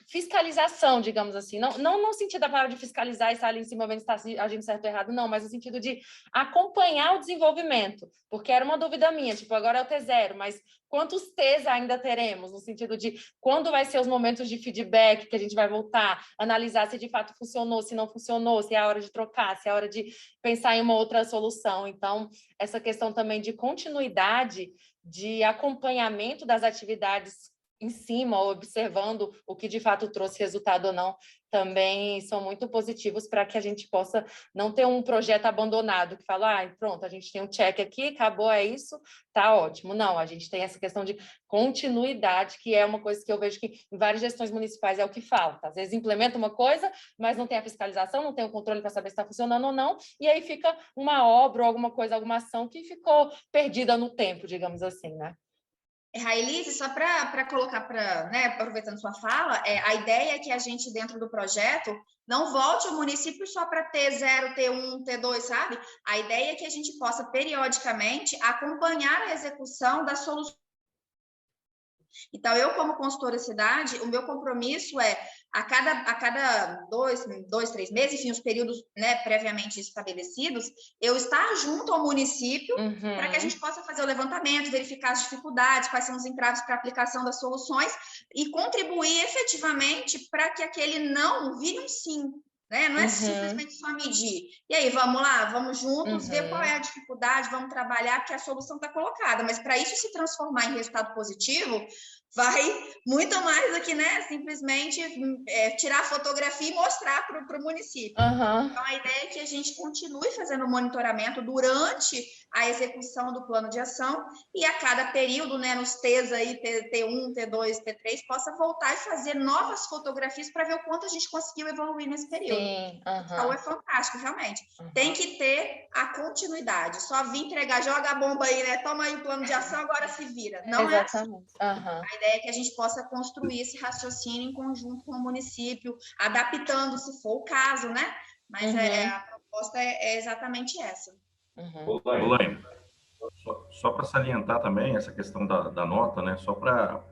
fiscalização, digamos assim, não no sentido da palavra de fiscalizar e estar ali em cima vendo se está agindo certo ou errado, não, mas no sentido de acompanhar o desenvolvimento, porque era uma dúvida minha, tipo, agora é o T0, mas quantos T's ainda teremos, no sentido de quando vai ser os momentos de feedback que a gente vai voltar, analisar se de fato funcionou, se não funcionou, se é a hora de trocar, se é a hora de pensar em uma outra solução. Então, essa questão também de continuidade, de acompanhamento das atividades em cima, observando o que de fato trouxe resultado ou não, também são muito positivos para que a gente possa não ter um projeto abandonado, que fala, pronto, a gente tem um check aqui, acabou, é isso, tá ótimo. Não, a gente tem essa questão de continuidade, que é uma coisa que eu vejo que em várias gestões municipais é o que falta. Às vezes implementa uma coisa, mas não tem a fiscalização, não tem o controle para saber se está funcionando ou não, e aí fica uma obra ou alguma coisa, alguma ação que ficou perdida no tempo, digamos assim, né? Railise, só para colocar, né, aproveitando sua fala, a ideia é que a gente, dentro do projeto, não volte ao município só para T0, T1, T2, sabe? A ideia é que a gente possa, periodicamente, acompanhar a execução das soluções Então, eu, como consultora cidade, o meu compromisso é, a cada 3 meses, enfim, os períodos, né, previamente estabelecidos, eu estar junto ao município para que a gente possa fazer o levantamento, verificar as dificuldades, quais são os entraves para a aplicação das soluções e contribuir efetivamente para que aquele não vire um sim. Né? Não é simplesmente só medir. E aí, vamos lá, vamos juntos, ver qual é a dificuldade, vamos trabalhar, porque a solução está colocada. Mas para isso se transformar em resultado positivo, vai muito mais do que, né, simplesmente tirar a fotografia e mostrar para o município. Então, a ideia é que a gente continue fazendo o monitoramento durante a execução do plano de ação e a cada período, né, nos T's aí, T1, T2, T3, possa voltar e fazer novas fotografias para ver o quanto a gente conseguiu evoluir nesse período. Sim, Então, é fantástico, realmente. Tem que ter a continuidade. Só vir entregar, joga a bomba aí, né? Toma aí o plano de ação, agora se vira. Não é assim. A ideia é que a gente possa construir esse raciocínio em conjunto com o município, adaptando, se for o caso, né? Mas a proposta é exatamente essa. Elaine, só para salientar também essa questão da nota, né? Só para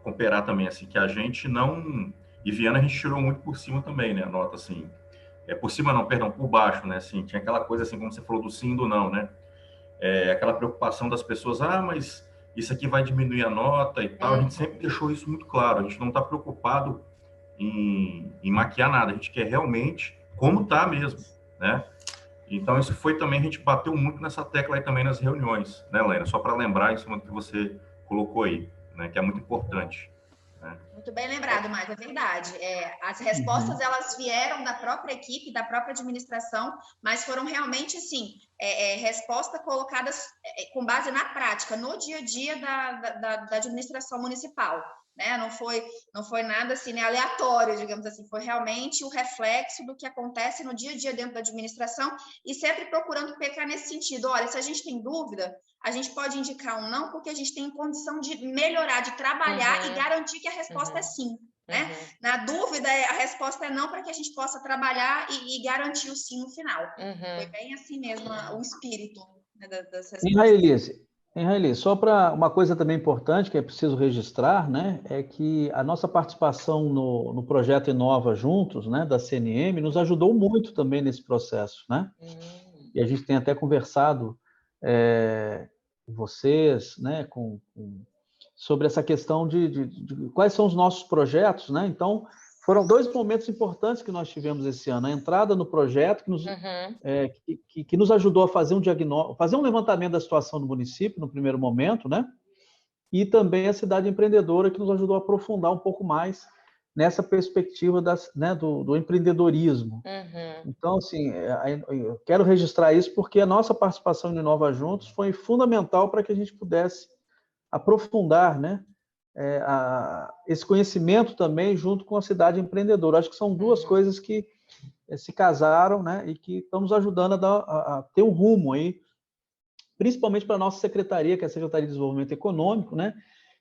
comparar também, assim, que a gente não... E Viana a gente tirou muito por cima também, né? A nota, assim... por cima não, perdão, por baixo, né? Assim, tinha aquela coisa, assim, como você falou, do sim e do não, né? Aquela preocupação das pessoas, mas isso aqui vai diminuir a nota e tal. A gente sempre deixou isso muito claro. A gente não está preocupado em maquiar nada. A gente quer realmente como está mesmo, né? Então, isso foi também, a gente bateu muito nessa tecla aí também nas reuniões, né, Helena? Só para lembrar em cima do que você colocou aí, né? Que é muito importante. Né? Muito bem lembrado, mas é verdade. As respostas, elas vieram da própria equipe, da própria administração, mas foram realmente, assim, respostas colocadas com base na prática, no dia a dia da administração municipal. Né? Não foi nada assim, né, aleatório, digamos assim, foi realmente o reflexo do que acontece no dia a dia dentro da administração e sempre procurando pecar nesse sentido. Olha, se a gente tem dúvida, a gente pode indicar um não, porque a gente tem condição de melhorar, de trabalhar e garantir que a resposta é sim. Né? Na dúvida, a resposta é não, para que a gente possa trabalhar e garantir o sim no final. Foi bem assim mesmo o espírito, né, das respostas. Raeli, só para uma coisa também importante que é preciso registrar, né, é que a nossa participação no projeto Inova Juntos, né, da CNM, nos ajudou muito também nesse processo, né? E a gente tem até conversado com vocês, né, sobre essa questão de quais são os nossos projetos, né? Então, foram 2 momentos importantes que nós tivemos esse ano. A entrada no projeto, que nos ajudou a fazer um diagnóstico, fazer um levantamento da situação do município no primeiro momento, né? E também a cidade empreendedora, que nos ajudou a aprofundar um pouco mais nessa perspectiva do empreendedorismo. Então, assim, eu quero registrar isso porque a nossa participação no Inova Juntos foi fundamental para que a gente pudesse aprofundar, né? Esse conhecimento também junto com a cidade empreendedora. Acho que são 2 coisas que se casaram, né, e que estão nos ajudando a ter um rumo aí, principalmente para a nossa secretaria, que é a Secretaria de Desenvolvimento Econômico, né,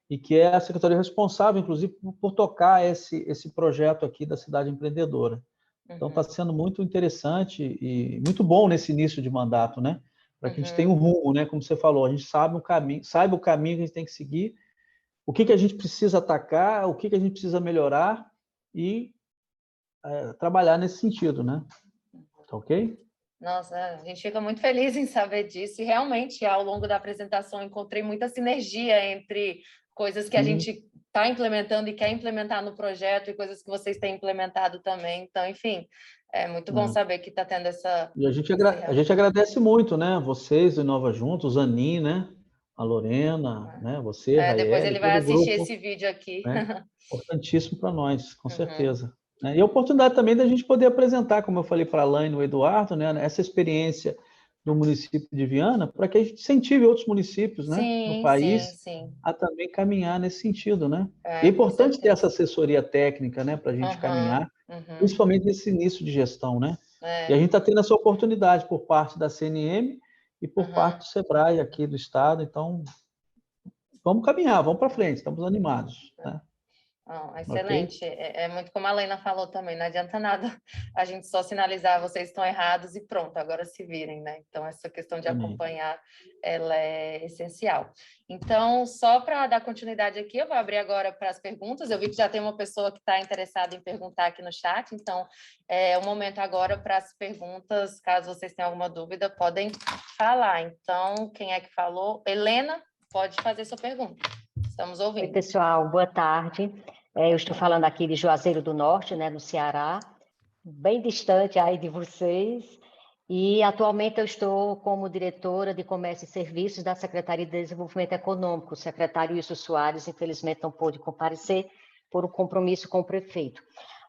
e que é a secretaria responsável, inclusive, por tocar esse projeto aqui da cidade empreendedora. Então, está sendo muito interessante e muito bom nesse início de mandato, né, para que a gente tenha um rumo, né, como você falou, a gente saiba o caminho que a gente tem que seguir, o que a gente precisa atacar, o que a gente precisa melhorar e trabalhar nesse sentido, né? Tá ok? Nossa, a gente fica muito feliz em saber disso e realmente, ao longo da apresentação, encontrei muita sinergia entre coisas que a gente está implementando e quer implementar no projeto e coisas que vocês têm implementado também. Então, enfim, é muito bom saber que está tendo essa... E a gente agradece muito, né? Vocês do Inova Juntos, o Zanin, né? A Lorena, né? Você, Raiele, depois ele vai assistir grupo, esse vídeo aqui. Né? Importantíssimo para nós, com certeza. E a oportunidade também da gente poder apresentar, como eu falei para a Alain e o Eduardo, né? Essa experiência do município de Viana, para que a gente incentive outros municípios, né? No país a também caminhar nesse sentido, né? E é importante ter essa assessoria técnica, né? Para a gente caminhar, principalmente nesse início de gestão, né? E a gente está tendo essa oportunidade por parte da CNM e por parte do SEBRAE aqui do estado, então vamos caminhar, vamos para frente, estamos animados, né? Excelente. Ok? É muito como a Lena falou também, não adianta nada a gente só sinalizar vocês estão errados e pronto, agora se virem, né? Então, essa questão de Também. acompanhar, ela é essencial. Então, só para dar continuidade aqui, eu vou abrir agora para as perguntas. Eu vi que já tem uma pessoa que está interessada em perguntar aqui no chat, então é o momento agora para as perguntas. Caso vocês tenham alguma dúvida, podem falar. Então, quem é que falou? Helena, pode fazer sua pergunta. Estamos ouvindo. Oi, pessoal, boa tarde. Eu estou falando aqui de Juazeiro do Norte, né, no Ceará, bem distante aí de vocês, e atualmente eu estou como diretora de Comércio e Serviços da Secretaria de Desenvolvimento Econômico. O secretário Wilson Soares, infelizmente, não pôde comparecer por um compromisso com o prefeito.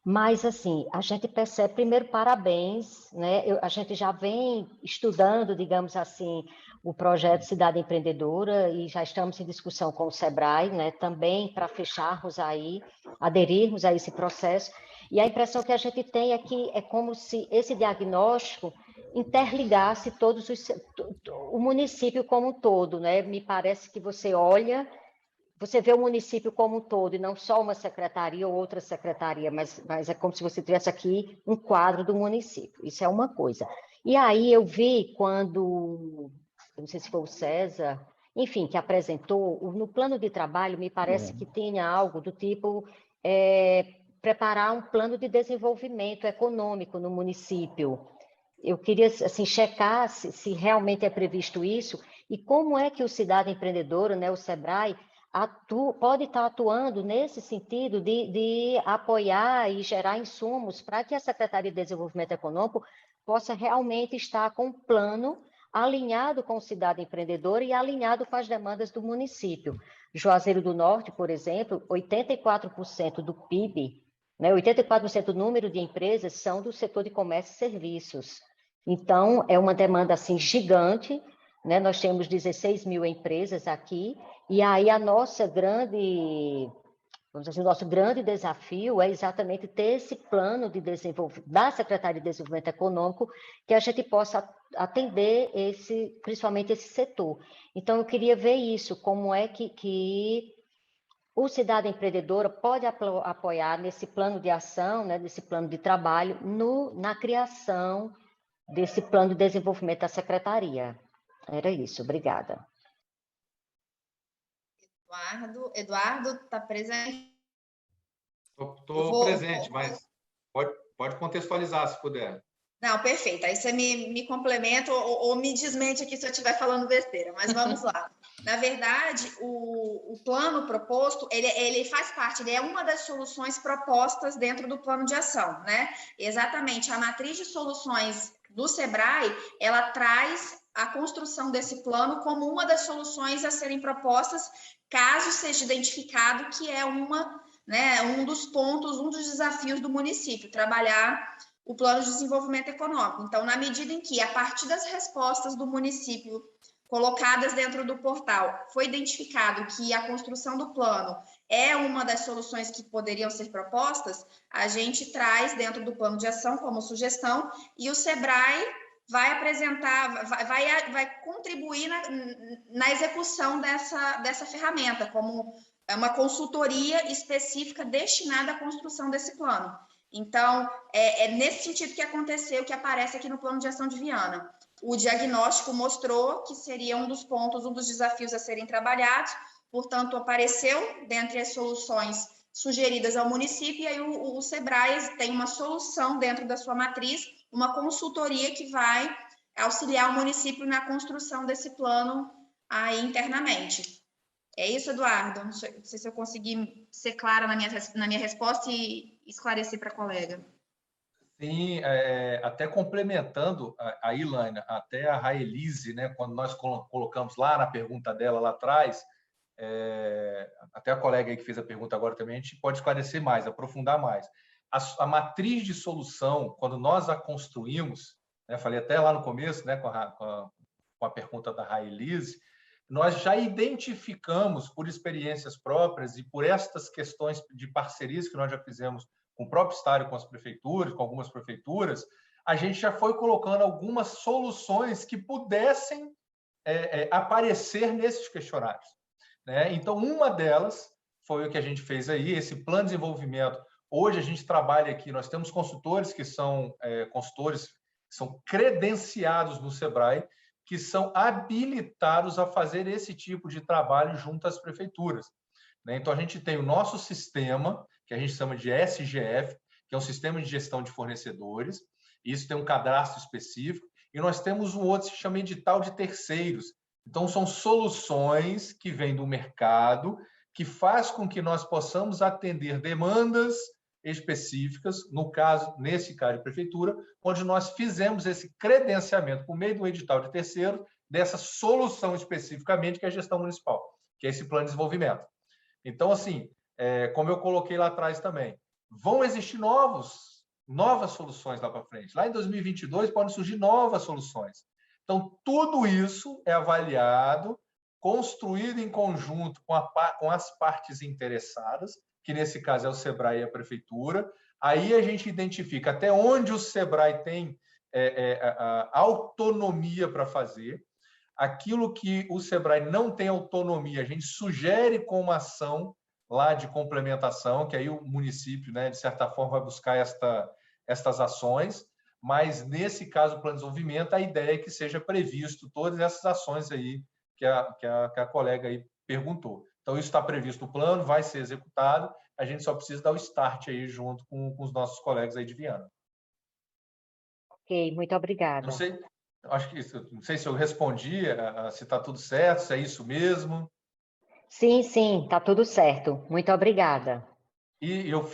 Mas, assim, a gente percebe, primeiro, parabéns, né? A gente já vem estudando, digamos assim, o projeto Cidade Empreendedora e já estamos em discussão com o SEBRAE, né? Também para fecharmos aí, aderirmos a esse processo. E a impressão que a gente tem é que é como se esse diagnóstico interligasse o município como um todo, né? Me parece que você vê o município como um todo, e não só uma secretaria ou outra secretaria, mas é como se você tivesse aqui um quadro do município. Isso é uma coisa. E aí eu vi quando, eu não sei se foi o César, enfim, que apresentou, no plano de trabalho, me parece que tinha algo do tipo preparar um plano de desenvolvimento econômico no município. Eu queria, assim, checar se realmente é previsto isso, e como é que o Cidade Empreendedora, né, o SEBRAE, pode estar atuando nesse sentido de apoiar e gerar insumos para que a Secretaria de Desenvolvimento Econômico possa realmente estar com um plano alinhado com o Cidade Empreendedora e alinhado com as demandas do município. Juazeiro do Norte, por exemplo, 84% do PIB, né, 84% do número de empresas são do setor de comércio e serviços. Então, é uma demanda assim gigante, né? Nós temos 16 mil empresas aqui, e aí o nosso grande desafio é exatamente ter esse plano de desenvolvimento da Secretaria de Desenvolvimento Econômico, que a gente possa atender principalmente esse setor. Então, eu queria ver isso, como é que o Cidade Empreendedora pode apoiar nesse plano de ação, né, nesse plano de trabalho, na criação desse plano de desenvolvimento da Secretaria. Era isso, obrigada. Eduardo, está presente? Estou presente, mas pode contextualizar, se puder. Não, perfeito. Aí você me complementa ou me desmente aqui se eu estiver falando besteira, mas vamos lá. Na verdade, o plano proposto, ele faz parte, ele é uma das soluções propostas dentro do plano de ação, né? Exatamente, a matriz de soluções do SEBRAE, ela traz a construção desse plano como uma das soluções a serem propostas, caso seja identificado que é um dos pontos, um dos desafios do município, trabalhar o plano de desenvolvimento econômico. Então, na medida em que, a partir das respostas do município colocadas dentro do portal, foi identificado que a construção do plano é uma das soluções que poderiam ser propostas, a gente traz dentro do plano de ação como sugestão, e o SEBRAE vai apresentar, vai contribuir na execução dessa ferramenta, como uma consultoria específica destinada à construção desse plano. Então, é nesse sentido que aconteceu, que aparece aqui no plano de ação de Viana. O diagnóstico mostrou que seria um dos pontos, um dos desafios a serem trabalhados, portanto, apareceu dentre as soluções sugeridas ao município, e aí o SEBRAE tem uma solução dentro da sua matriz, uma consultoria que vai auxiliar o município na construção desse plano aí internamente. É isso, Eduardo? Não sei se eu consegui ser clara na minha resposta e esclarecer para a colega. Sim, até complementando a Ilaine, até a Raelise, né, quando nós colocamos lá na pergunta dela lá atrás, até a colega aí que fez a pergunta agora também, a gente pode esclarecer mais, aprofundar mais. A matriz de solução, quando nós a construímos, né, falei até lá no começo, né, com a pergunta da Raelise, nós já identificamos, por experiências próprias e por estas questões de parcerias que nós já fizemos com o próprio Estado, com as prefeituras, com algumas prefeituras, a gente já foi colocando algumas soluções que pudessem aparecer nesses questionários, né? Então, uma delas foi o que a gente fez aí, esse plano de desenvolvimento. Hoje a gente trabalha aqui, nós temos consultores que são consultores que são credenciados no Sebrae, que são habilitados a fazer esse tipo de trabalho junto às prefeituras, né? Então, a gente tem o nosso sistema, que a gente chama de SGF, que é um sistema de gestão de fornecedores, e isso tem um cadastro específico, e nós temos um outro que se chama edital de terceiros. Então, são soluções que vêm do mercado, que faz com que nós possamos atender demandas específicas, nesse caso de prefeitura, onde nós fizemos esse credenciamento por meio do edital de terceiro dessa solução especificamente que é a gestão municipal, que é esse plano de desenvolvimento. Então, assim, como eu coloquei lá atrás também, vão existir novas soluções lá para frente. Lá em 2022 podem surgir novas soluções. Então, tudo isso é avaliado, construído em conjunto com as partes interessadas, que nesse caso é o Sebrae e a Prefeitura. Aí a gente identifica até onde o Sebrae tem a autonomia para fazer. Aquilo que o Sebrae não tem autonomia, a gente sugere como ação lá de complementação, que aí o município, né, de certa forma, vai buscar estas ações, mas nesse caso, o plano de desenvolvimento, a ideia é que seja previsto todas essas ações aí que a colega aí perguntou. Então, isso está previsto no plano, vai ser executado, a gente só precisa dar o start aí junto com os nossos colegas aí de Viana. Ok, muito obrigada. Não sei se eu respondi, se está tudo certo, se é isso mesmo. Sim, está tudo certo. Muito obrigada. E eu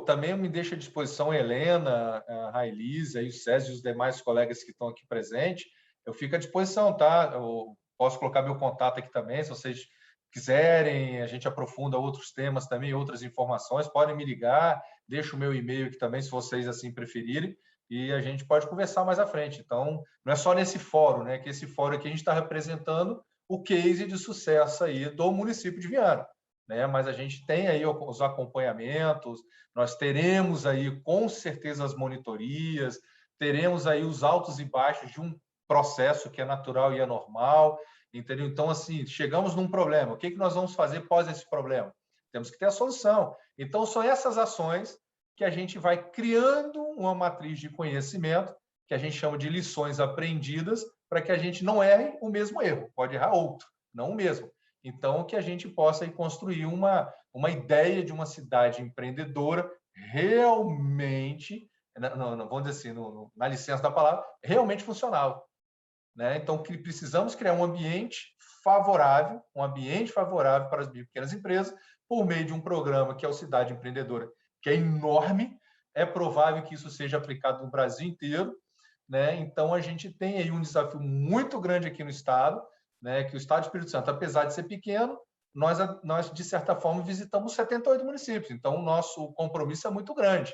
também me deixo à disposição, a Helena, a Railise, o César e os demais colegas que estão aqui presentes, eu fico à disposição, tá? Eu posso colocar meu contato aqui também, se vocês quiserem, a gente aprofunda outros temas também, outras informações, podem me ligar, deixo o meu e-mail aqui também, se vocês assim preferirem, e a gente pode conversar mais à frente. Então, não é só nesse fórum, né? Que esse fórum aqui a gente está representando o case de sucesso aí do município de Viana, né? Mas a gente tem aí os acompanhamentos, nós teremos aí com certeza as monitorias, teremos aí os altos e baixos de um processo que é natural e é normal, entendeu? Então, assim, chegamos num problema, o que nós vamos fazer após esse problema? Temos que ter a solução. Então, são essas ações que a gente vai criando uma matriz de conhecimento, que a gente chama de lições aprendidas, para que a gente não erre o mesmo erro, pode errar outro, não o mesmo. Então, que a gente possa aí construir uma ideia de uma cidade empreendedora realmente, vamos dizer assim, na licença da palavra, realmente funcional, né? Então, precisamos criar um ambiente favorável para as pequenas empresas, por meio de um programa que é o Cidade Empreendedora, que é enorme, é provável que isso seja aplicado no Brasil inteiro, né? Então, a gente tem aí um desafio muito grande aqui no Estado, né? Que o Estado do Espírito Santo, apesar de ser pequeno, nós de certa forma, visitamos 78 municípios, então o nosso compromisso é muito grande,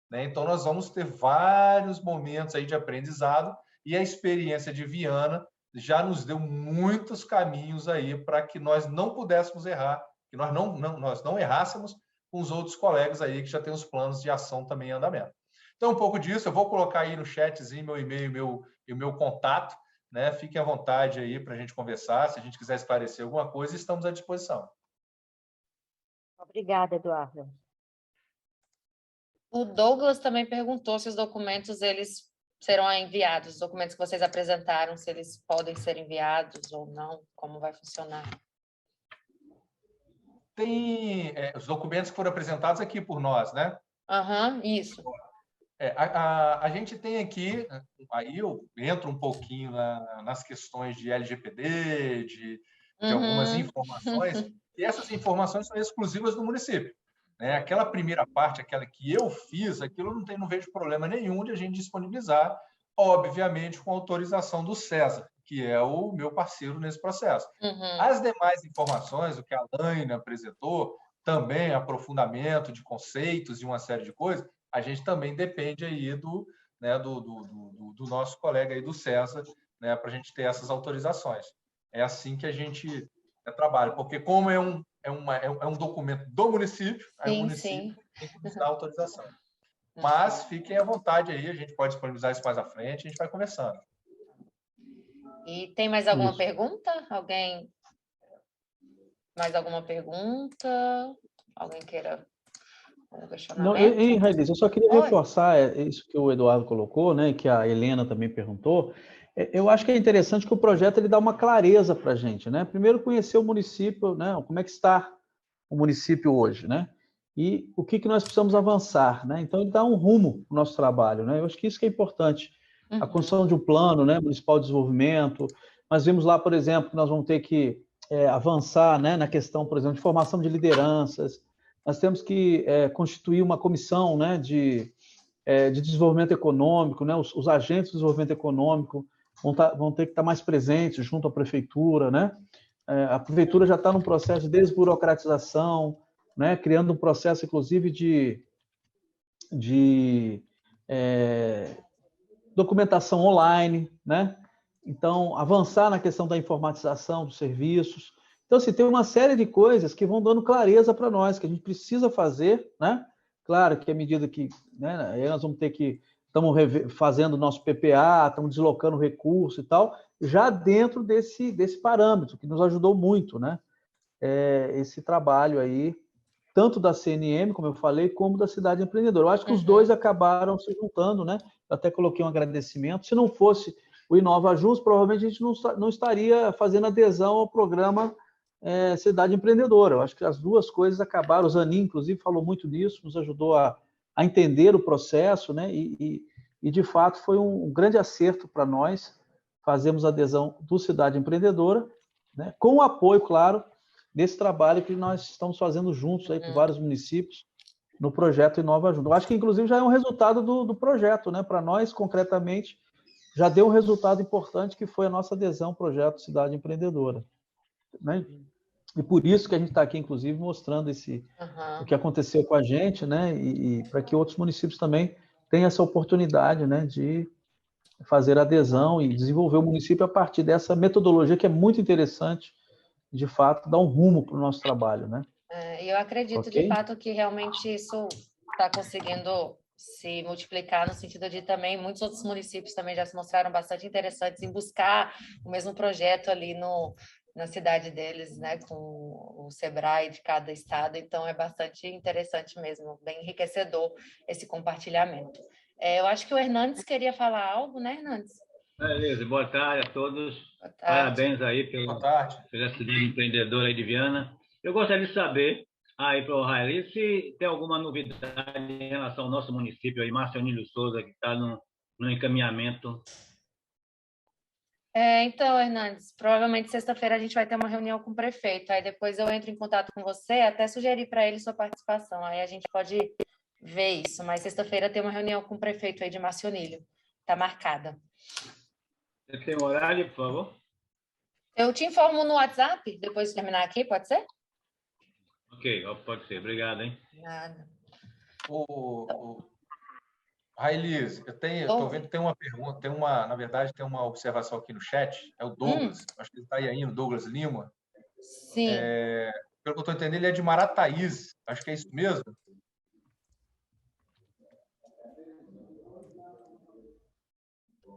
né? Então, nós vamos ter vários momentos aí de aprendizado, e a experiência de Viana já nos deu muitos caminhos aí para que nós não pudéssemos errar, que nós não errássemos com os outros colegas aí que já têm os planos de ação também em andamento. Então, um pouco disso, eu vou colocar aí no chatzinho meu e-mail e o meu contato, né? Fiquem à vontade aí para a gente conversar, se a gente quiser esclarecer alguma coisa, estamos à disposição. Obrigada, Eduardo. O Douglas também perguntou se os documentos eles serão enviados, os documentos que vocês apresentaram, se eles podem ser enviados ou não, como vai funcionar. Tem os documentos que foram apresentados aqui por nós, né? Isso. A gente tem aqui, aí eu entro um pouquinho nas questões de LGPD, de algumas informações, e essas informações são exclusivas do município, né? Aquela primeira parte, aquela que eu fiz, aquilo não vejo problema nenhum de a gente disponibilizar, obviamente com autorização do César, que é o meu parceiro nesse processo. As demais informações, o que a Laine apresentou, também aprofundamento de conceitos e uma série de coisas, a gente também depende aí do nosso colega aí do César, né, para a gente ter essas autorizações. É assim que a gente trabalha, porque como é um documento do município, aí o município tem que nos dar autorização. Mas fiquem à vontade aí, a gente pode disponibilizar isso mais à frente, a gente vai conversando. E tem mais alguma pergunta? Alguém? Mais alguma pergunta? Alguém queira algum Não, questionamento? Raíssa, eu só queria Oi. reforçar isso que o Eduardo colocou, né, que a Helena também perguntou. Eu acho que é interessante que o projeto ele dá uma clareza para a gente, né? Primeiro, conhecer o município, né? Como é que está o município hoje, né? E o que nós precisamos avançar, né? Então, ele dá um rumo para o nosso trabalho, né? Eu acho que isso que é importante. A construção de um plano, né, municipal de desenvolvimento. Nós vimos lá, por exemplo, que nós vamos ter que avançar, né, na questão, por exemplo, de formação de lideranças. Nós temos que constituir uma comissão, né, de desenvolvimento econômico, né? Os agentes de desenvolvimento econômico vão ter que estar mais presentes junto à prefeitura, né? A prefeitura já está num processo de desburocratização, né? Criando um processo, inclusive, de documentação online, né? Então, avançar na questão da informatização dos serviços. Então, assim, tem uma série de coisas que vão dando clareza para nós, que a gente precisa fazer, né? Claro que à medida que, né, aí nós vamos ter que, estamos fazendo o nosso PPA, estamos deslocando recurso e tal, já dentro desse parâmetro, que nos ajudou muito, né? Esse trabalho aí, tanto da CNM, como eu falei, como da Cidade Empreendedora. Eu acho que os dois acabaram se juntando, né? Eu até coloquei um agradecimento. Se não fosse o Inova Juntos, provavelmente a gente não estaria fazendo adesão ao programa Cidade Empreendedora. Eu acho que as duas coisas acabaram. O Zanin, inclusive, falou muito disso, nos ajudou a entender o processo, né? E de fato, foi um grande acerto para nós fazermos a adesão do Cidade Empreendedora, né? Com o apoio, claro, desse trabalho que nós estamos fazendo juntos aí com vários municípios no projeto Inova Junto. Eu acho que, inclusive, já é um resultado do projeto, né? Para nós, concretamente, já deu um resultado importante, que foi a nossa adesão ao projeto Cidade Empreendedora, né? E por isso que a gente está aqui, inclusive, mostrando o que aconteceu com a gente, né? E para que outros municípios também tenham essa oportunidade, né? De fazer adesão e desenvolver o município a partir dessa metodologia que é muito interessante, de fato, dar um rumo para o nosso trabalho, né? Eu acredito, de fato, que realmente isso está conseguindo se multiplicar no sentido de também muitos outros municípios também já se mostraram bastante interessantes em buscar o mesmo projeto ali na cidade deles, né, com o Sebrae de cada estado. Então, é bastante interessante mesmo, bem enriquecedor esse compartilhamento. Eu acho que o Hernandes queria falar algo, né, Hernandes? Beleza, boa tarde a todos. Boa tarde. Parabéns aí pela Cidade Empreendedora aí de Viana. Eu gostaria de saber aí para o Raeli se tem alguma novidade em relação ao nosso município aí, Marcionílio Souza, que está no encaminhamento. Então, Hernandes, provavelmente sexta-feira a gente vai ter uma reunião com o prefeito, aí depois eu entro em contato com você, até sugerir para ele sua participação, aí a gente pode ver isso, mas sexta-feira tem uma reunião com o prefeito aí de Marcionílio, está marcada. Você tem um horário, por favor? Eu te informo no WhatsApp, depois de terminar aqui, pode ser? Ok, pode ser. Obrigado, hein? Nada. Raílis, eu estou vendo que tem uma pergunta, na verdade, tem uma observação aqui no chat, é o Douglas, acho que ele está aí ainda, o Douglas Lima. Sim. Pelo que eu estou entendendo, ele é de Marataízes, acho que é isso mesmo?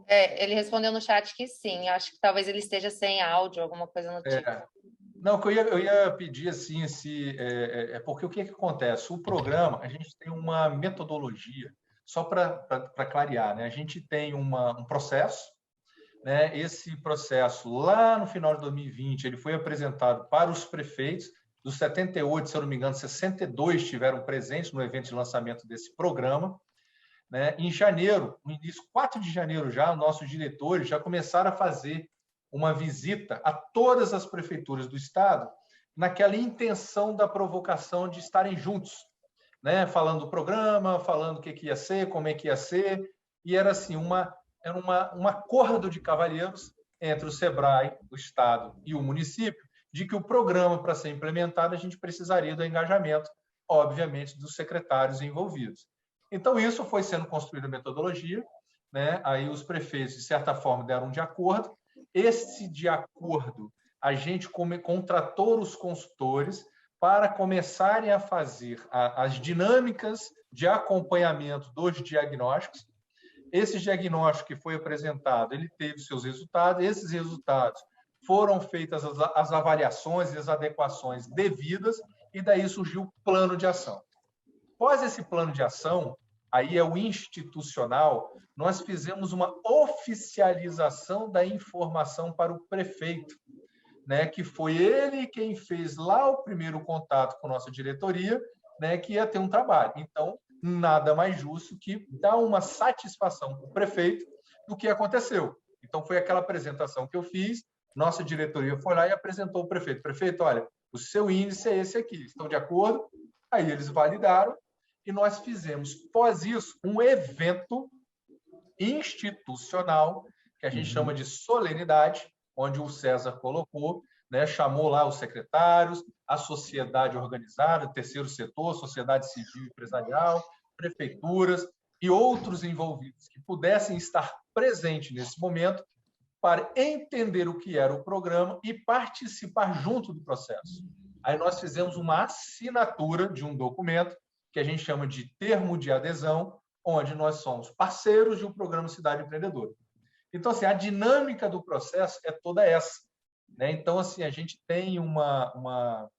Ele respondeu no chat que sim, acho que talvez ele esteja sem áudio, alguma coisa no tipo. Não, que eu ia pedir assim, porque o que acontece? O programa, a gente tem uma metodologia, só para clarear, né? A gente tem um processo, né? Esse processo, lá no final de 2020, ele foi apresentado para os prefeitos, dos 78, se eu não me engano, 62 estiveram presentes no evento de lançamento desse programa, né? Em janeiro, no início, 4 de janeiro já, nossos diretores já começaram a fazer uma visita a todas as prefeituras do estado, naquela intenção da provocação de estarem juntos, né? Falando do programa, falando o que ia ser, como é que ia ser, e era assim, um acordo de cavalheiros entre o Sebrae, o estado e o município, de que o programa, para ser implementado, a gente precisaria do engajamento, obviamente, dos secretários envolvidos. Então, isso foi sendo construída a metodologia, né? Aí os prefeitos, de certa forma, deram de acordo. Esse de acordo, a gente contratou os consultores para começarem a fazer as dinâmicas de acompanhamento dos diagnósticos. Esse diagnóstico que foi apresentado, ele teve seus resultados. Esses resultados foram feitas as avaliações e as adequações devidas, e daí surgiu o plano de ação. Após esse plano de ação, aí é o institucional, nós fizemos uma oficialização da informação para o prefeito, né, que foi ele quem fez lá o primeiro contato com a nossa diretoria, né, que ia ter um trabalho. Então, nada mais justo que dar uma satisfação para o prefeito do que aconteceu. Então, foi aquela apresentação que eu fiz, nossa diretoria foi lá e apresentou ao prefeito. Prefeito, olha, o seu índice é esse aqui, estão de acordo? Aí eles validaram e nós fizemos, após isso, um evento institucional, que a gente chama de solenidade, onde o César colocou, né, chamou lá os secretários, a sociedade organizada, o terceiro setor, sociedade civil e empresarial, prefeituras e outros envolvidos que pudessem estar presentes nesse momento para entender o que era o programa e participar junto do processo. Aí nós fizemos uma assinatura de um documento que a gente chama de termo de adesão, onde nós somos parceiros de um programa Cidade Empreendedora. Então, assim, a dinâmica do processo é toda essa, né? Então, assim, a gente tem uma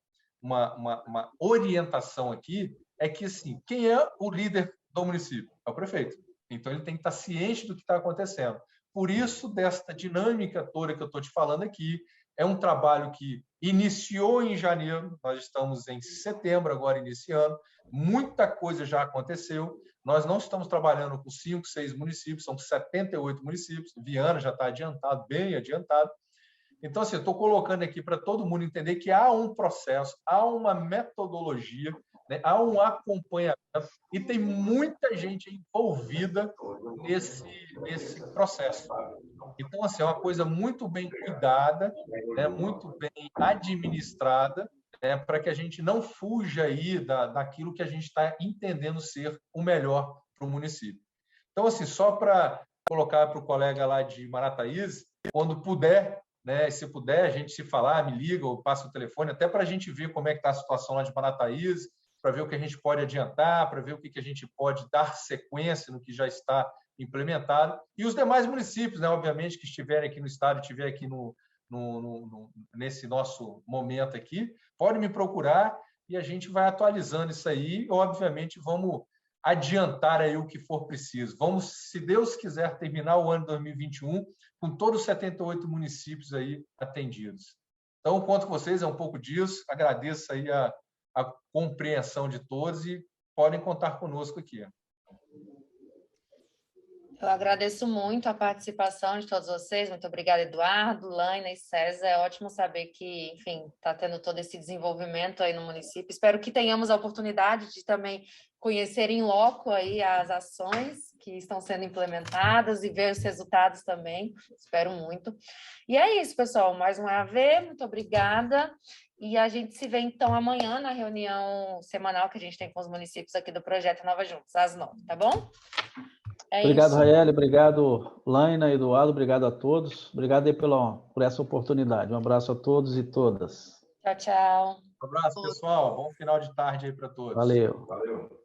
orientação aqui, é que, assim, quem é o líder do município? É o prefeito. Então, ele tem que estar ciente do que está acontecendo. Por isso, desta dinâmica toda que eu estou te falando aqui, é um trabalho que iniciou em janeiro, nós estamos em setembro agora iniciando, muita coisa já aconteceu, nós não estamos trabalhando com 5, 6 municípios, são 78 municípios, Viana já está adiantado, bem adiantado. Então, assim, eu estou colocando aqui para todo mundo entender que há um processo, há uma metodologia, né? Há um acompanhamento e tem muita gente envolvida nesse processo. Então, assim, é uma coisa muito bem cuidada, né? Muito bem administrada, né? Para que a gente não fuja aí daquilo que a gente está entendendo ser o melhor para o município. Então, assim, só para colocar para o colega lá de Marataízes, quando puder, né, se puder, a gente se falar, me liga ou passa o telefone, até para a gente ver como é que está a situação lá de Marataízes, para ver o que a gente pode adiantar, para ver o que a gente pode dar sequência no que já está implementado. E os demais municípios, né, obviamente, que estiverem aqui no estado, estiverem aqui nesse nosso momento aqui, podem me procurar e a gente vai atualizando isso aí. Obviamente, vamos adiantar aí o que for preciso. Vamos, se Deus quiser, terminar o ano 2021 com todos os 78 municípios aí atendidos. Então, conto com vocês, é um pouco disso. Agradeço aí a compreensão de todos e podem contar conosco aqui. Eu agradeço muito a participação de todos vocês. Muito obrigada, Eduardo, Laina e César. É ótimo saber que, enfim, está tendo todo esse desenvolvimento aí no município. Espero que tenhamos a oportunidade de também conhecer em loco aí as ações que estão sendo implementadas e ver os resultados também. Espero muito. E é isso, pessoal. Mais uma vez, muito obrigada. E a gente se vê, então, amanhã na reunião semanal que a gente tem com os municípios aqui do Projeto Nova Juntos, às 9, tá bom? Obrigado, Raeli. Obrigado, Laina, Eduardo. Obrigado a todos. Obrigado aí por essa oportunidade. Um abraço a todos e todas. Tchau, tchau. Um abraço, pessoal. Bom final de tarde aí para todos. Valeu. Valeu.